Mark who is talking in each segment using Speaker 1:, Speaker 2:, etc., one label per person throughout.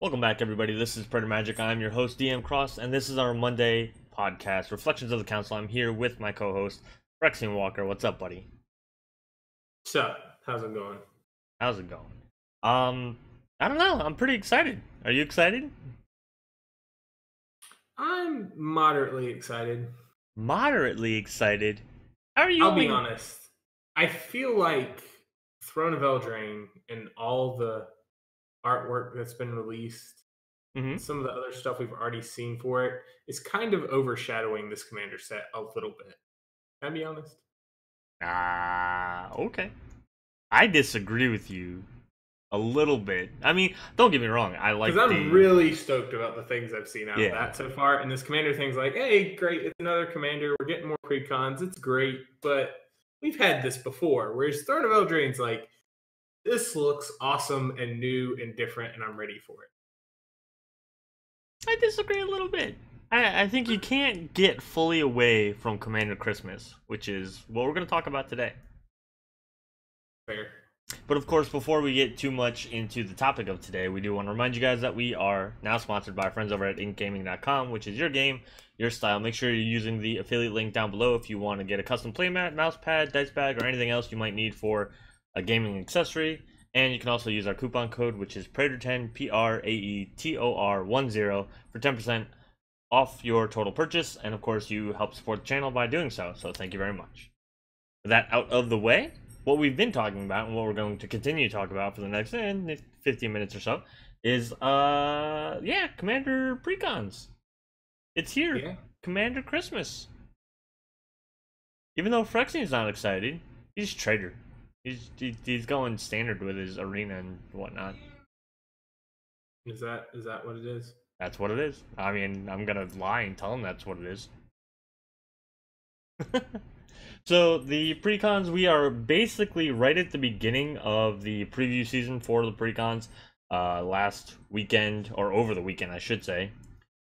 Speaker 1: Welcome back, everybody. This is Praetor Magic. I'm your host, DM Cross, and this is our Monday podcast, Reflections of the Council. I'm here with my co-host, Phyrexian Walker. What's up, buddy?
Speaker 2: What's up? How's it going?
Speaker 1: How's it going? I don't know. I'm pretty excited. Are you excited?
Speaker 2: I'm moderately excited.
Speaker 1: Moderately excited. How are you?
Speaker 2: I'll be honest. I feel like Throne of Eldraine and all the artwork that's been released,
Speaker 1: Mm-hmm.
Speaker 2: some of the other stuff we've already seen for it, is kind of overshadowing this commander set a little bit. Can I be honest?
Speaker 1: Okay. I disagree with you a little bit. I mean, don't get me wrong. I like
Speaker 2: because I'm really stoked about the things I've seen out of that so far. And this commander thing's like, hey, great, it's another commander. We're getting more precons. It's great, but we've had this before. Whereas Throne of Eldraine's like, this looks awesome and new and different, and I'm ready for it.
Speaker 1: I disagree a little bit. I think you can't get fully away from Commander Christmas, which is what we're going to talk about today.
Speaker 2: Fair.
Speaker 1: But of course, before we get too much into the topic of today, we do want to remind you guys that we are now sponsored by our friends over at inkgaming.com, which is your game, your style. Make sure you're using the affiliate link down below if you want to get a custom playmat, mouse pad, dice bag, or anything else you might need for a gaming accessory. And you can also use our coupon code, which is Praetor10, Praetor10 for 10% off your total purchase. And of course, you help support the channel by doing so. So thank you very much. With that out of the way, what we've been talking about and what we're going to continue to talk about for the next 15 minutes or so is Commander Precons. It's here.
Speaker 2: Yeah.
Speaker 1: Commander Christmas. Even though Phyrexian's not excited, he's Trader. He's going standard with his arena and whatnot.
Speaker 2: Is that what it is?
Speaker 1: That's what it is. I mean, I'm gonna lie and tell him that's what it is. So the precons, we are basically right at the beginning of the preview season for the precons. Last weekend, or over the weekend, I should say,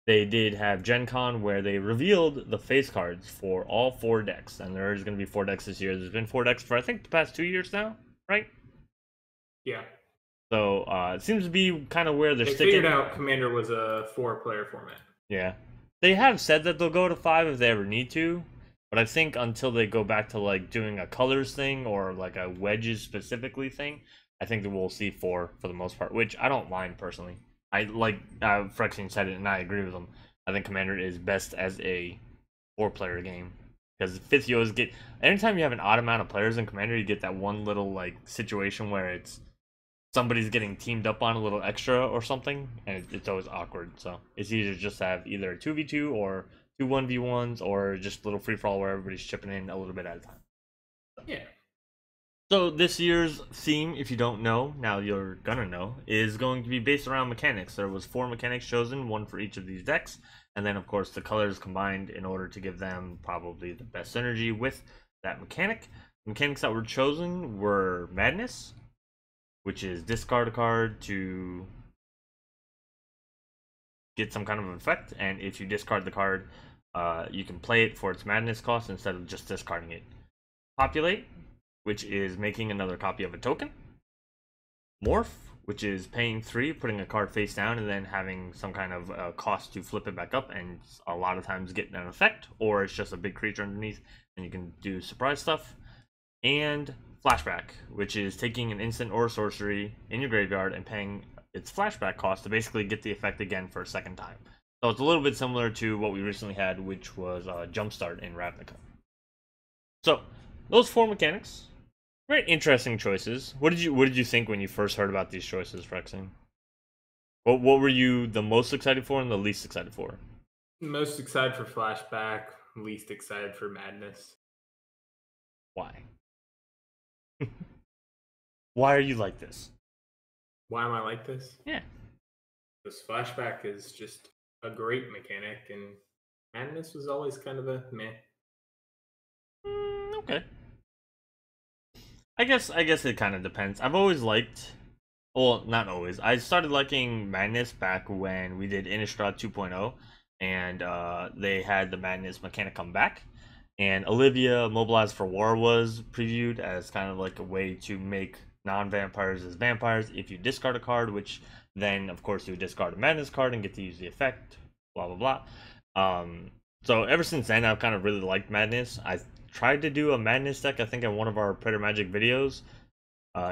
Speaker 1: they did have Gen Con where they revealed the face cards for all 4 decks, and there's going to be 4 decks this year. There's been 4 decks for I think the past 2 years now, right?
Speaker 2: Yeah.
Speaker 1: So it seems to be kind of where they're sticking.
Speaker 2: They figured out Commander was a 4-player format.
Speaker 1: Yeah, they have said that they'll go to 5 if they ever need to. But I think until they go back to like doing a colors thing or like a wedges specifically thing, I think that we'll see 4 for the most part, which I don't mind personally. I like Phyrexian said it, and I agree with him. I think Commander is best as a 4-player game because 5th you always get anytime you have an odd amount of players in Commander, you get that one little like situation where it's somebody's getting teamed up on a little extra or something, and it's always awkward. So it's easier to just have either a 2v2 or 2 1v1s or just a little free-for-all where everybody's chipping in a little bit at a time.
Speaker 2: Yeah.
Speaker 1: So this year's theme, if you don't know, now you're gonna know, is going to be based around mechanics. There was 4 mechanics chosen, 1 for each of these decks, and then of course the colors combined in order to give them probably the best synergy with that mechanic. The mechanics that were chosen were Madness, which is discard a card to get some kind of effect, and if you discard the card, you can play it for its Madness cost instead of just discarding it. Populate, which is making another copy of a token. Morph, which is paying 3, putting a card face down, and then having some kind of cost to flip it back up, and a lot of times get an effect, or it's just a big creature underneath, and you can do surprise stuff. And Flashback, which is taking an instant or a sorcery in your graveyard and paying its flashback cost to basically get the effect again for a second time. So it's a little bit similar to what we recently had, which was Jumpstart in Ravnica. So those 4 mechanics, very interesting choices. What did you think when you first heard about these choices, Phyrexian? What were you the most excited for and the least excited for?
Speaker 2: Most excited for Flashback, least excited for Madness.
Speaker 1: Why? Why are you like this?
Speaker 2: Why am I like this?
Speaker 1: Yeah.
Speaker 2: Because Flashback is just a great mechanic, and Madness was always kind of a meh.
Speaker 1: Okay. I guess it kind of depends. I've always liked, well, not always. I started liking Madness back when we did Innistrad 2.0, and they had the Madness mechanic come back. And Olivia Mobilized for War was previewed as kind of like a way to make non-vampires as vampires if you discard a card, which then of course you would discard a madness card and get to use the effect, blah blah blah. So ever since then I've kind of really liked madness. I tried to do a madness deck, I think, in one of our Praetor Magic videos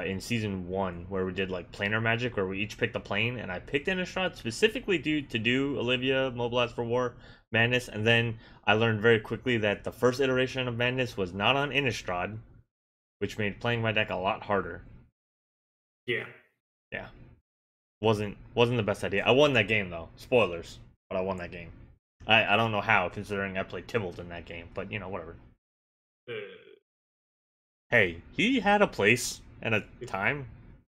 Speaker 1: in season 1, where we did like planar magic, where we each picked a plane, and I picked Innistrad specifically to do Olivia, Mobilize for War, Madness, and then I learned very quickly that the first iteration of Madness was not on Innistrad, which made playing my deck a lot harder.
Speaker 2: Yeah.
Speaker 1: Yeah. Wasn't the best idea. I won that game though. Spoilers, but I won that game. I don't know how, considering I played Tybalt in that game, but you know, whatever. Hey, he had a place and a time,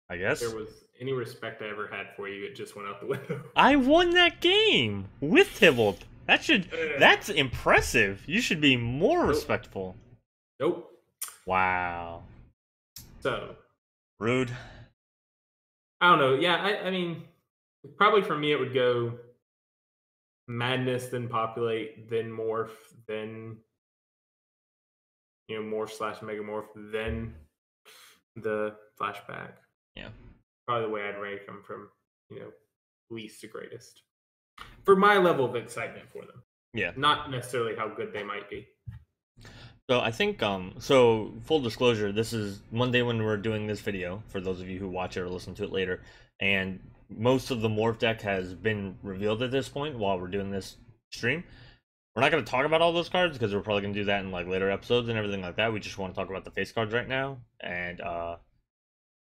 Speaker 1: I guess.
Speaker 2: If there was any respect I ever had for you, it just went out the window.
Speaker 1: I won that game with Tybalt. That's impressive. You should be more respectful.
Speaker 2: Nope.
Speaker 1: Wow.
Speaker 2: So
Speaker 1: rude.
Speaker 2: I don't know. Yeah, I mean, probably for me it would go Madness, then Populate, then Morph, then Morph/Megamorph, then the Flashback.
Speaker 1: Yeah.
Speaker 2: Probably the way I'd rank them from, least to greatest. For my level of excitement for them.
Speaker 1: Yeah.
Speaker 2: Not necessarily how good they might be.
Speaker 1: So I think, so full disclosure, this is Monday when we're doing this video, for those of you who watch it or listen to it later, and most of the Morph deck has been revealed at this point while we're doing this stream. We're not going to talk about all those cards, because we're probably going to do that in like later episodes and everything like that. We just want to talk about the face cards right now. And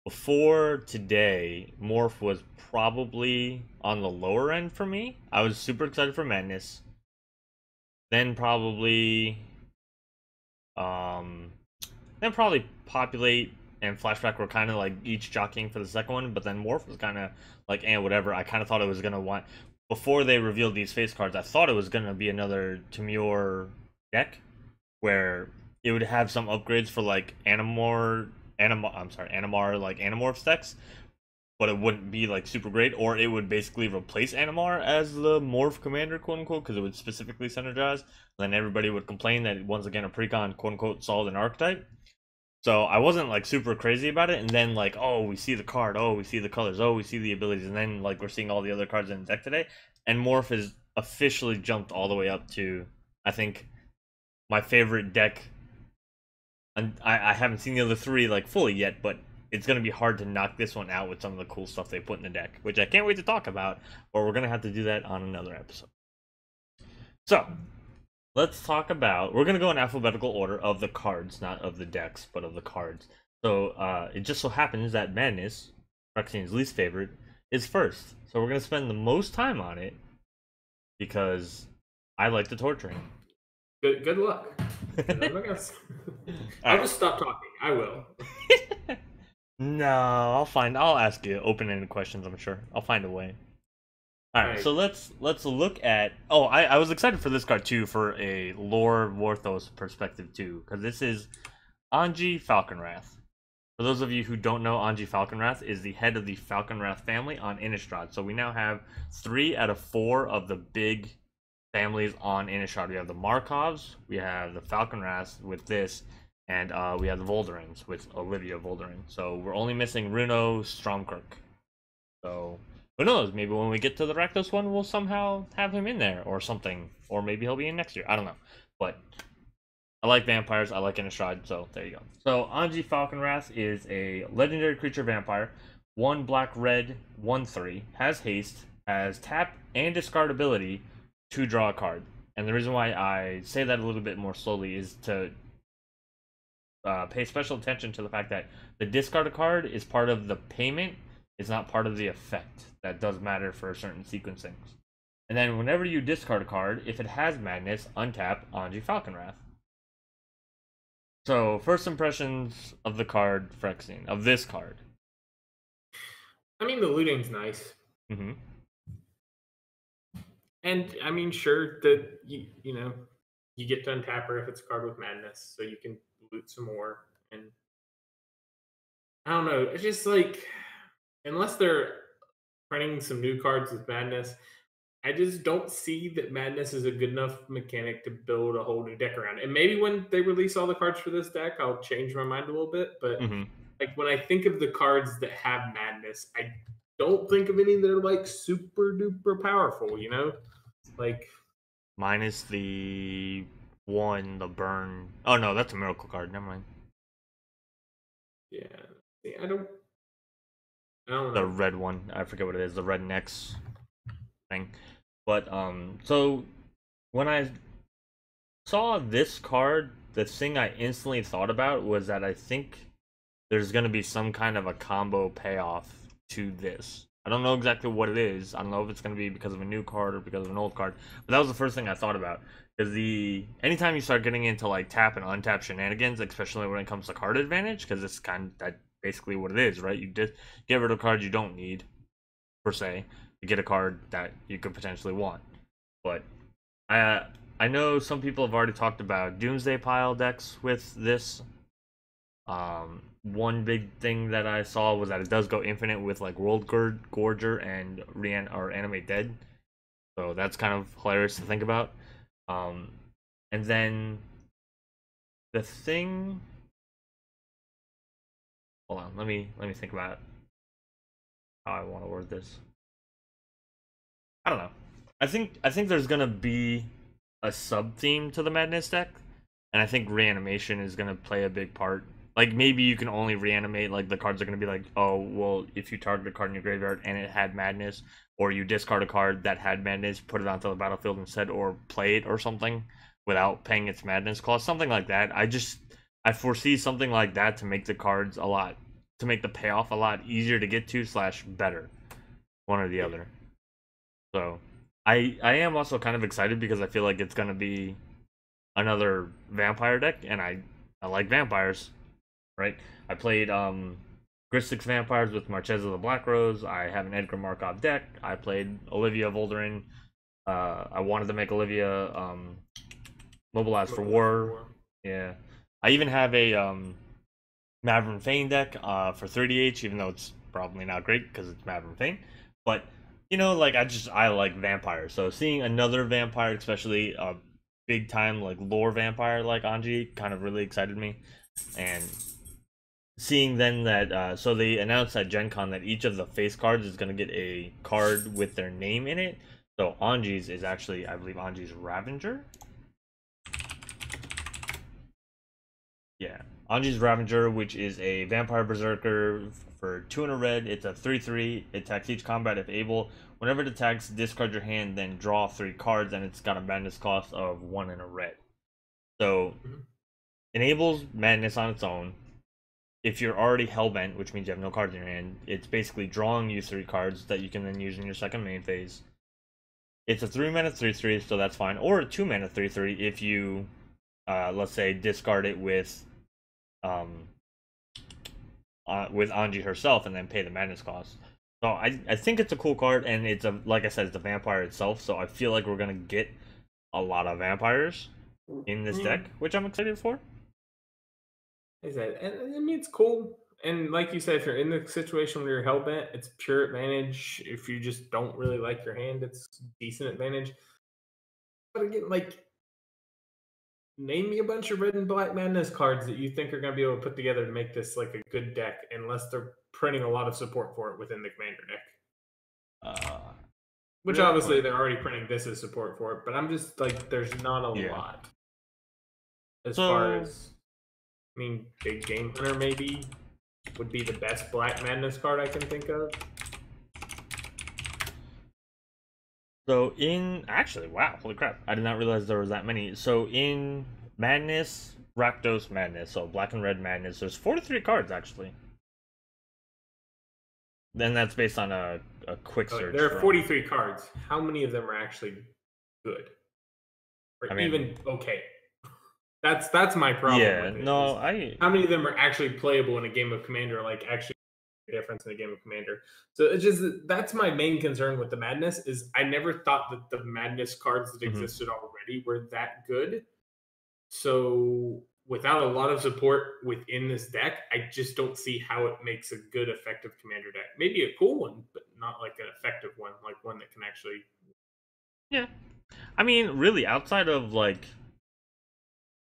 Speaker 1: before today, Morph was probably on the lower end for me. I was super excited for Madness. Then probably Populate and Flashback were kind of like each jockeying for the second one, but then Morph was kind of like, whatever. I kind of thought it was going to before they revealed these face cards, I thought it was going to be another Tamur deck, where it would have some upgrades for like Animar like Animorphs decks, but it wouldn't be like super great, or it would basically replace Animar as the Morph commander, quote unquote, because it would specifically synergize. Then everybody would complain that once again a precon, quote unquote, solved an archetype. So I wasn't like super crazy about it, and then like, oh, we see the card, oh, we see the colors, oh, we see the abilities, and then like we're seeing all the other cards in the deck today, and Morph is officially jumped all the way up to, I think, my favorite deck. And I haven't seen the other three like fully yet, but it's going to be hard to knock this one out with some of the cool stuff they put in the deck, which I can't wait to talk about, but we're going to have to do that on another episode. So, let's talk about, we're going to go in alphabetical order of the cards, not of the decks, but of the cards. So, it just so happens that Madness, Phyrexian's least favorite, is first. So we're going to spend the most time on it, because I like to torture him.
Speaker 2: Good luck. I'll just stop talking. I will.
Speaker 1: No, I'll ask you open-ended questions, I'm sure. I'll find a way. Alright, so let's look at... Oh, I was excited for this card, too, for a lore Warthos perspective, too. Because this is Anji Falconwrath. For those of you who don't know, Anji Falconwrath is the head of the Falconwrath family on Innistrad. So we now have 3 out of 4 of the big families on Innistrad. We have the Markovs, we have the Falconwraths with this, and we have the Volderins with Olivia Volderin. So we're only missing Runo Stromkirk. So who knows? Maybe when we get to the Rakdos one, we'll somehow have him in there or something. Or maybe he'll be in next year. I don't know. But I like vampires. I like Innistrad. So there you go. So Anji Falconwrath is a legendary creature vampire. 1 black, red, 1/3. Has haste. Has tap and discard ability to draw a card. And the reason why I say that a little bit more slowly is to pay special attention to the fact that the discard a card is part of the payment. It's not part of the effect. That does matter for certain sequencings. And then whenever you discard a card, if it has Madness, untap Anji Falconwrath. So, first impressions of the card, Phyrexian, of this card.
Speaker 2: I mean, the looting's nice.
Speaker 1: Mm-hmm.
Speaker 2: And, I mean, sure, that, you get to untap her if it's a card with Madness, so you can loot some more. And I don't know, it's just like, unless they're printing some new cards with Madness, I just don't see that Madness is a good enough mechanic to build a whole new deck around. And maybe when they release all the cards for this deck, I'll change my mind a little bit. But like when I think of the cards that have madness, I don't think of any that are like super duper powerful. You know, like
Speaker 1: Minus the one, the burn. Oh no, that's a miracle card. Never mind.
Speaker 2: yeah, I don't
Speaker 1: The
Speaker 2: know.
Speaker 1: red one. I forget what it is. The red Nex thing. But so when I saw this card, the thing I instantly thought about was that I think there's gonna be some kind of a combo payoff to this. I don't know exactly what it is. I don't know if it's gonna be because of a new card or because of an old card. But that was the first thing I thought about. Because anytime you start getting into like tap and untap shenanigans, especially when it comes to card advantage, because it's kind of that basically what it is, right? You just get rid of cards you don't need, per se, to get a card that you could potentially want. But I know some people have already talked about Doomsday Pile decks with this. One big thing that I saw was that it does go infinite with like World Gorger and Animate Dead, so that's kind of hilarious to think about. Um, and then the thing, hold on, let me think about how I want to word this. I don't know. I think there's gonna be a sub theme to the Madness deck, and I think reanimation is gonna play a big part. Like maybe you can only reanimate, like the cards are gonna be like, oh well, if you target a card in your graveyard and it had Madness, or you discard a card that had Madness, put it onto the battlefield instead, or play it or something without paying its Madness cost, something like that. I foresee something like that to make the cards to make the payoff a lot easier to get to slash better, one or the
Speaker 2: Yeah.
Speaker 1: other. So I am also kind of excited because I feel like it's gonna be another vampire deck, and I like vampires, right? I played Gristix Vampires with Marchesa the Black Rose. I have an Edgar Markov deck. I played Olivia Volderin. I wanted to make Olivia Mobilize for War. Yeah. I even have a Maverick Fane deck for 30H, even though it's probably not great because it's Maverick Fane. But you know, like I like vampires. So seeing another vampire, especially a big time like lore vampire like Anji, kind of really excited me. And seeing then that so they announced at Gen Con that each of the face cards is going to get a card with their name in it. So Anji's is actually, I believe, Anji's Ravenger. Yeah, Anji's Ravenger, which is a vampire berserker for 2 and a red. It's a 3/3. It attacks each combat if able. Whenever it attacks, discard your hand, then draw 3 cards, and it's got a madness cost of 1 and a red. So
Speaker 2: Mhm.
Speaker 1: enables madness on its own. If you're already hellbent, which means you have no cards in your hand, it's basically drawing you 3 cards that you can then use in your second main phase. It's a 3-mana 3/3, so that's fine. Or a 2-mana 3/3 if you, let's say, discard it um, with Anji herself and then pay the madness cost. So I think it's a cool card, and it's a, like I said, it's a vampire itself. So I feel like we're gonna get a lot of vampires in this
Speaker 2: Yeah.
Speaker 1: deck, which I'm excited for.
Speaker 2: I said, and I mean, it's cool. And like you said, if you're in the situation where you're hellbent, it's pure advantage. If you just don't really like your hand, it's decent advantage. But again, like, name me a bunch of red and black madness cards that you think are going to be able to put together to make this like a good deck, unless they're printing a lot of support for it within the commander deck.
Speaker 1: Uh,
Speaker 2: Which
Speaker 1: Real
Speaker 2: obviously
Speaker 1: quick,
Speaker 2: they're already printing this as support for it, but I'm just like, there's not a
Speaker 1: yeah.
Speaker 2: lot as far
Speaker 1: So
Speaker 2: as. I mean, Big Game Hunter maybe would be the best Black Madness card I can think of.
Speaker 1: So in actually, wow, holy crap! I did not realize there was that many. So in Madness, Rakdos Madness, so Black and Red Madness, there's 43 cards actually. Then that's based on a quick
Speaker 2: Okay,
Speaker 1: search
Speaker 2: there are
Speaker 1: from.
Speaker 2: 43 cards. How many of them are actually good or
Speaker 1: I mean,
Speaker 2: even okay? That's my problem
Speaker 1: yeah,
Speaker 2: with it.
Speaker 1: no,
Speaker 2: Is
Speaker 1: I
Speaker 2: how many of them are actually playable in a game of Commander? Like actually make a difference in a game of Commander. So it's just that's my main concern with the Madness is I never thought that the Madness cards that
Speaker 1: mhm.
Speaker 2: existed already were that good. So without a lot of support within this deck, I just don't see how it makes a good effective commander deck. Maybe a cool one, but not like an effective one, like one that can actually.
Speaker 1: Yeah. I mean, really, outside of like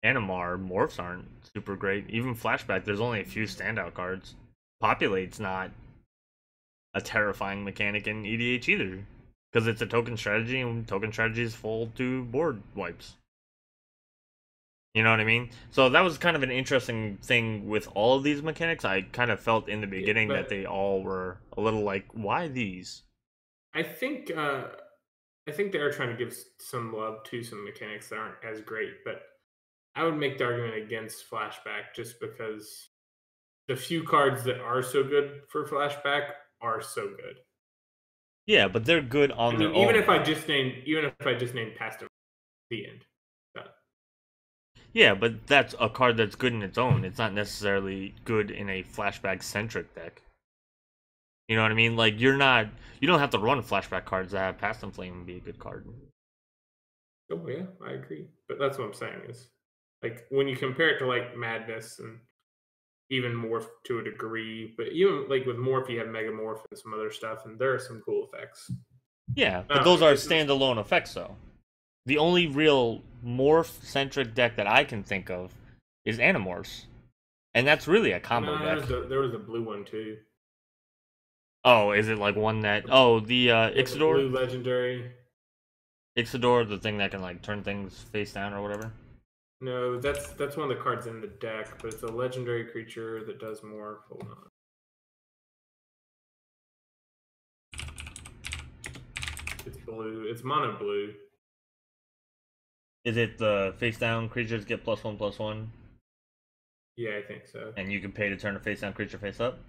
Speaker 1: Animar morphs aren't super great. Even flashback, there's only a few standout cards. Populate's not a terrifying mechanic in EDH either, because it's a token strategy, and token strategies fall to board wipes. You know what I mean? So that was kind of an interesting thing with all of these mechanics. I kind of felt in the beginning that they all were a little like, why these?
Speaker 2: I think they are trying to give some love to some mechanics that aren't as great, but I would make the argument against flashback just because the few cards that are so good for flashback are so good.
Speaker 1: Yeah, but they're good on their own.
Speaker 2: Even if I just named past them, the end. Done.
Speaker 1: Yeah, but that's a card that's good in its own. It's not necessarily good in a flashback centric deck. You know what I mean? Like you don't have to run flashback cards that have Past and Flame and be a good card.
Speaker 2: Oh yeah, I agree. But that's what I'm saying is, like when you compare it to like Madness and even Morph to a degree, but even like with Morph you have Megamorph and some other stuff, and there are some cool effects.
Speaker 1: Yeah, but those are standalone effects though. The only real morph centric deck that I can think of is Animorphs, and that's really a combo deck.
Speaker 2: There was a blue one too.
Speaker 1: Oh, is it like one that? Oh, the Ixidor.
Speaker 2: Blue legendary.
Speaker 1: Ixidor, the thing that can like turn things face down or whatever.
Speaker 2: No, that's one of the cards in the deck, but it's a legendary creature that does more. Hold on. It's blue. It's mono blue.
Speaker 1: Is it the face down creatures get +1/+1?
Speaker 2: Yeah, I think so.
Speaker 1: And you can pay to turn a face down creature face up?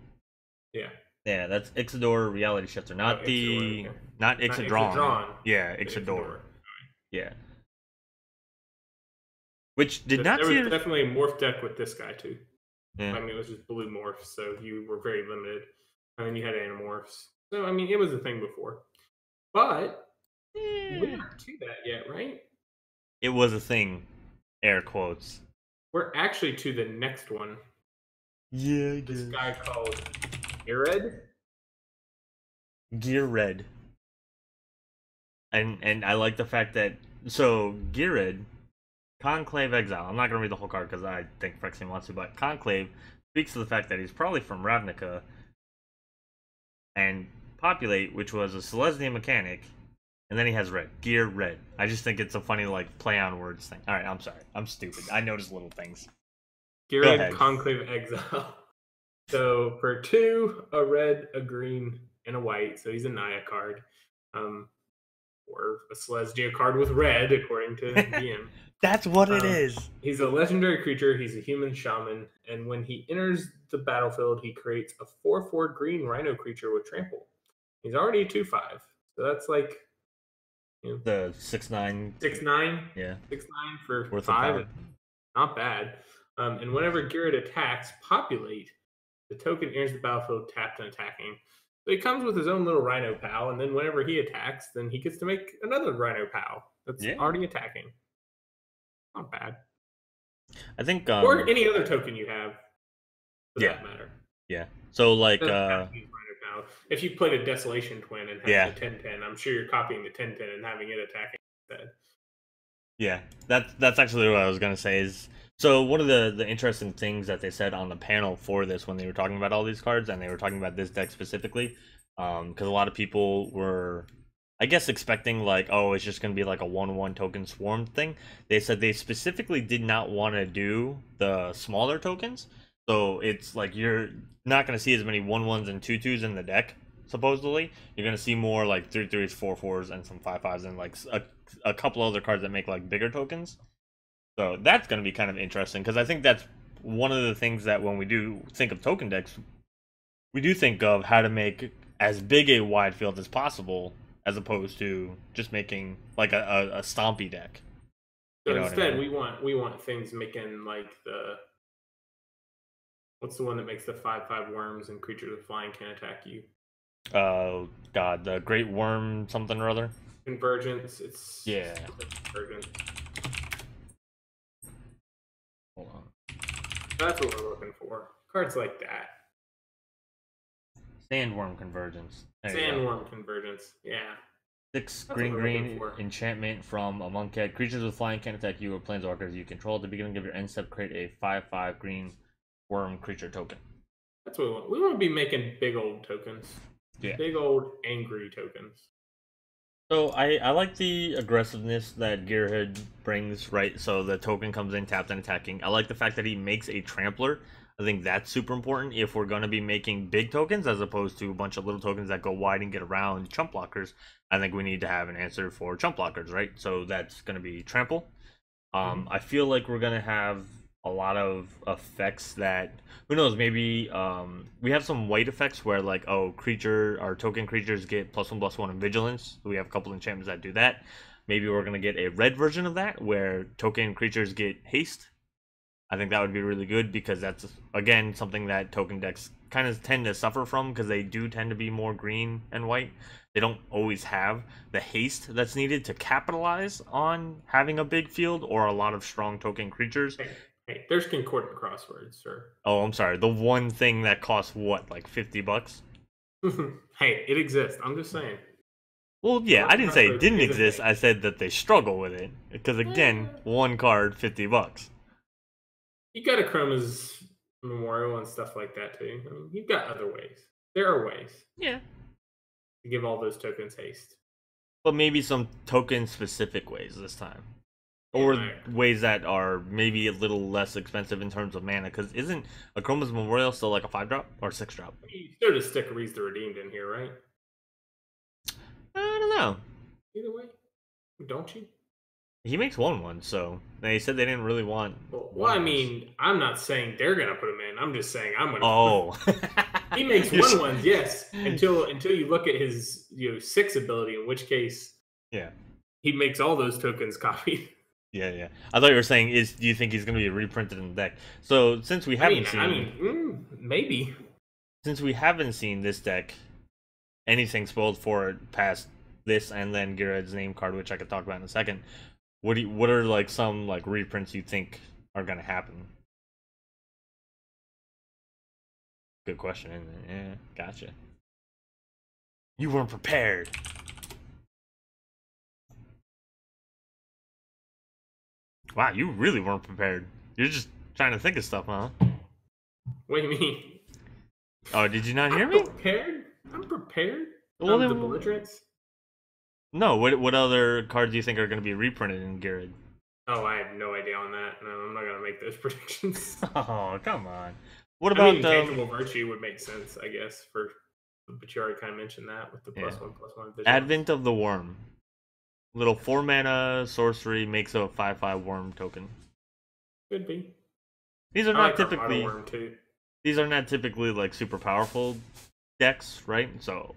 Speaker 2: Yeah.
Speaker 1: Yeah, that's Ixidor Reality Shifter, not Ixidor, okay. Not Ixidron. Yeah, Ixidor. Yeah. Which did not see.
Speaker 2: There was definitely a morph deck with this guy too. Yeah. I mean, it was just blue morphs, so you were very limited. And then you had Animorphs. So I mean, it was a thing before, but we're not to that yet, right?
Speaker 1: It was a thing, air quotes.
Speaker 2: We're actually to the next one.
Speaker 1: Yeah,
Speaker 2: this guy called Geared.
Speaker 1: Geared. And I like the fact that Geared, Conclave Exile. I'm not gonna read the whole card because I think Phyrexian wants to, but Conclave speaks to the fact that he's probably from Ravnica. And Populate, which was a Selesnya mechanic, and then he has red. Gear red. I just think it's a funny like play on words thing. Alright, I'm sorry. I'm stupid. I notice little things.
Speaker 2: Geared Conclave Exile. So for 2, a red, a green, and a white. So he's a Naya card. Or a Selesnya card with red, according to DM.
Speaker 1: That's what it is.
Speaker 2: He's a legendary creature. He's a human shaman. And when he enters the battlefield, he creates a 4/4 green rhino creature with trample. He's already a 2/5. So that's like
Speaker 1: the 6/9.
Speaker 2: 6/9?
Speaker 1: Yeah.
Speaker 2: 6/9 for 5. Not bad. And whenever Geared attacks, Populate, the token enters the battlefield tapped and attacking. So he comes with his own little Rhino pal, and then whenever he attacks, then he gets to make another Rhino pal that's already attacking. Not bad.
Speaker 1: I think
Speaker 2: or any other token you have, for that matter.
Speaker 1: Yeah. So like
Speaker 2: if you played a Desolation Twin and had the 10/10, I'm sure you're copying the 10/10 and having it attacking instead.
Speaker 1: Yeah, that's actually what I was gonna say. Is so one of the interesting things that they said on the panel for this when they were talking about all these cards and they were talking about this deck specifically, because a lot of people were, I guess, expecting like, oh, it's just gonna be like a 1/1 token swarm thing. They said they specifically did not want to do the smaller tokens, so it's like you're not gonna see as many 1/1s and 2/2s in the deck. Supposedly, you're gonna see more like 3/3s, 4/4s, and some 5/5s, and like a couple other cards that make like bigger tokens. So that's going to be kind of interesting because I think that's one of the things that when we do think of token decks, we do think of how to make as big a wide field as possible as opposed to just making like a stompy deck.
Speaker 2: So instead, we want things making like what's the one that makes the 5/5 worms and creatures with flying can attack you?
Speaker 1: Oh God, the Great Worm something or other.
Speaker 2: Convergence. It's Convergence.
Speaker 1: Hold on.
Speaker 2: That's what we're looking for. Cards like that.
Speaker 1: Sandworm Convergence.
Speaker 2: Sandworm Convergence. Yeah.
Speaker 1: 6
Speaker 2: That's what
Speaker 1: green
Speaker 2: we're looking
Speaker 1: green
Speaker 2: for.
Speaker 1: enchantment from a monkey. Creatures with flying can attack you or planeswalkers you control. At the beginning of your end step, create a 5/5 green worm creature token.
Speaker 2: That's what we want. We want to be making big old tokens.
Speaker 1: Yeah.
Speaker 2: Big old angry tokens.
Speaker 1: So I like the aggressiveness that Gearhead brings, right? So the token comes in tapped and attacking. I like the fact that he makes a trampler. I think that's super important if we're going to be making big tokens as opposed to a bunch of little tokens that go wide and get around chump blockers. I think we need to have an answer for chump blockers, right? So that's going to be trample. I feel like we're going to have a lot of effects that, who knows, maybe we have some white effects where like, oh, our token creatures get +1/+1 in vigilance. We have a couple enchantments that do that. Maybe we're going to get a red version of that where token creatures get haste. I think that would be really good because that's, again, something that token decks kind of tend to suffer from because they do tend to be more green and white. They don't always have the haste that's needed to capitalize on having a big field or a lot of strong token creatures.
Speaker 2: Hey, there's concordant crosswords, sir.
Speaker 1: Oh, I'm sorry. The one thing that costs what, like $50?
Speaker 2: Hey, it exists. I'm just saying.
Speaker 1: Well, yeah, I didn't say it didn't exist. I said that they struggle with it because, again, one card, $50.
Speaker 2: You got a Chroma's Memorial and stuff like that too. I mean, you've got other ways. There are ways.
Speaker 1: Yeah.
Speaker 2: To give all those tokens haste.
Speaker 1: But maybe some token-specific ways this time. Or ways that are maybe a little less expensive in terms of mana, because isn't a Chroma's Memorial still like a 5-drop or 6-drop?
Speaker 2: You still just stick Reese the Redeemed in here, right?
Speaker 1: I don't know.
Speaker 2: Either way, don't you?
Speaker 1: He makes 1/1, so they said they didn't really want.
Speaker 2: Well, I mean, I'm not saying they're gonna put him in. I'm just saying I'm gonna.
Speaker 1: Oh.
Speaker 2: He makes 1/1s, yes. Until you look at his 6 ability, in which case,
Speaker 1: yeah,
Speaker 2: he makes all those tokens copied.
Speaker 1: Yeah. I thought you were saying, do you think he's going to be reprinted in the deck? So since we haven't
Speaker 2: maybe.
Speaker 1: Since we haven't seen this deck, anything spoiled for it past this and then Gearhead's name card, which I could talk about in a second. What are like some like reprints you think are going to happen? Good question, isn't it? Yeah, gotcha. You weren't prepared. Wow, you really weren't prepared. You're just trying to think of stuff, huh?
Speaker 2: What do you mean?
Speaker 1: Oh, did you not hear me?
Speaker 2: I'm prepared.
Speaker 1: Well,
Speaker 2: the belligerents?
Speaker 1: No, what other cards do you think are going to be reprinted in Gearhead?
Speaker 2: Oh, I have no idea on that. No, I'm not going to make those predictions.
Speaker 1: Oh, come on. What about
Speaker 2: Tangible Virtue would make sense, I guess, but you already kind of mentioned that with the +1/+1 vigilance.
Speaker 1: Advent of the Worm. Little 4-mana sorcery makes a 5/5 worm token.
Speaker 2: Could be.
Speaker 1: These are not typically. These are not typically like super powerful decks, right? So,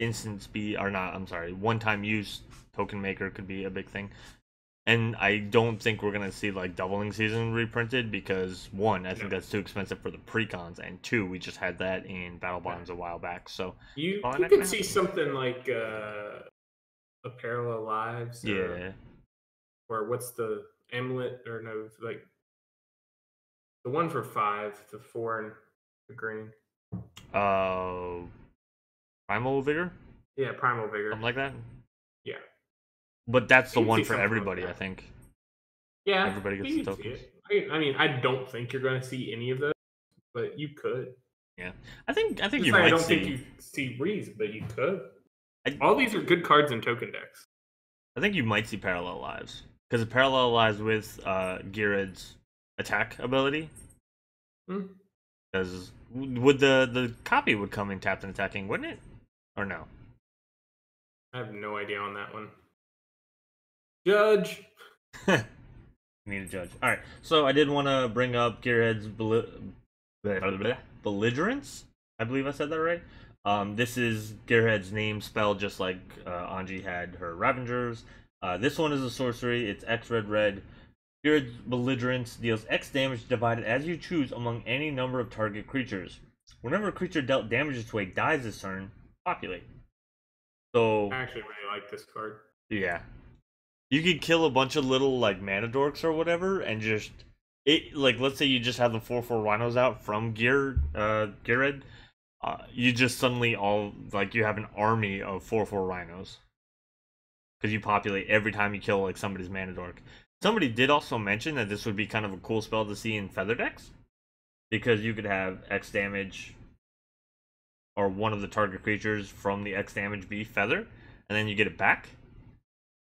Speaker 1: instant speed or not? I'm sorry. One-time use token maker could be a big thing. And I don't think we're gonna see like Doubling Season reprinted because 1, I think that's too expensive for the precons, and 2, we just had that in Battle Bonds a while back. So
Speaker 2: you could see something like a Parallel Lives, or what's the Amulet, or no, like the one for 5, the 4 and the green.
Speaker 1: Primal Vigor.
Speaker 2: Yeah, Primal Vigor.
Speaker 1: Something like that.
Speaker 2: Yeah.
Speaker 1: But that's the one for everybody, I think.
Speaker 2: Yeah,
Speaker 1: everybody gets the tokens.
Speaker 2: I mean, I don't think you're going to see any of those, but you could.
Speaker 1: Yeah, I think you might see.
Speaker 2: I don't think you see Reese, but you could. All these are good cards in token decks.
Speaker 1: I think you might see Parallel Lives because it Parallel Lives with Gearhead's attack ability. Because would the copy would come in tapped and attacking, wouldn't it? Or no?
Speaker 2: I have no idea on that one. Judge.
Speaker 1: Need a judge. All right, so I did want to bring up Gearhead's belligerence. I believe I said that right. This is Gearhead's name spelled just like Anji had her Ravengers. This one is a sorcery. It's X red. Gearhead's belligerence deals X damage divided as you choose among any number of target creatures. Whenever a creature dealt damage this way dies this turn, populate. So
Speaker 2: I actually really like this card.
Speaker 1: Yeah. You could kill a bunch of little like mana dorks or whatever and just like let's say you just have the 4/4 rhinos out from Gearhead. You just suddenly you have an army of 4/4 rhinos. because you populate every time you kill like somebody's mana dork. Somebody did also mention that this would be kind of a cool spell to see in feather decks, because you could have X damage or one of the target creatures from the X damage be feather, and then you get it back.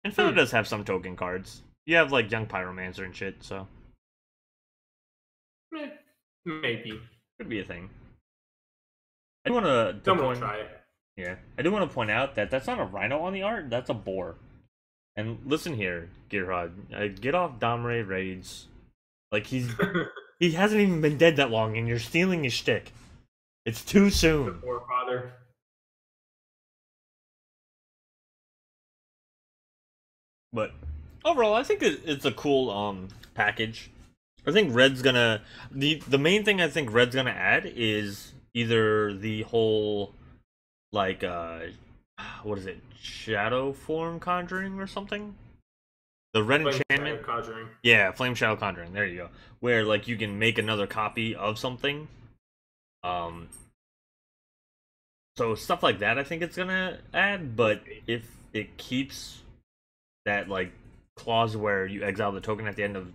Speaker 1: And feather does have some token cards. You have like Young Pyromancer and shit, so
Speaker 2: maybe
Speaker 1: could be a thing. I do want to
Speaker 2: try it.
Speaker 1: Yeah, I do want to point out that that's not a rhino on the art. That's a boar. And listen here, Gearhod, get off Domre raids. Like he hasn't even been dead that long, and you're stealing his shtick. It's too soon.
Speaker 2: The poor father.
Speaker 1: But overall, I think it's a cool package. I think Red's gonna the main thing I think Red's gonna add is either the whole like what is it, shadow form conjuring or something. The red enchantment
Speaker 2: conjuring.
Speaker 1: Yeah, flame shadow conjuring. There you go. Where like you can make another copy of something. So stuff like that I think it's gonna add, but if it keeps that like clause where you exile the token at the end of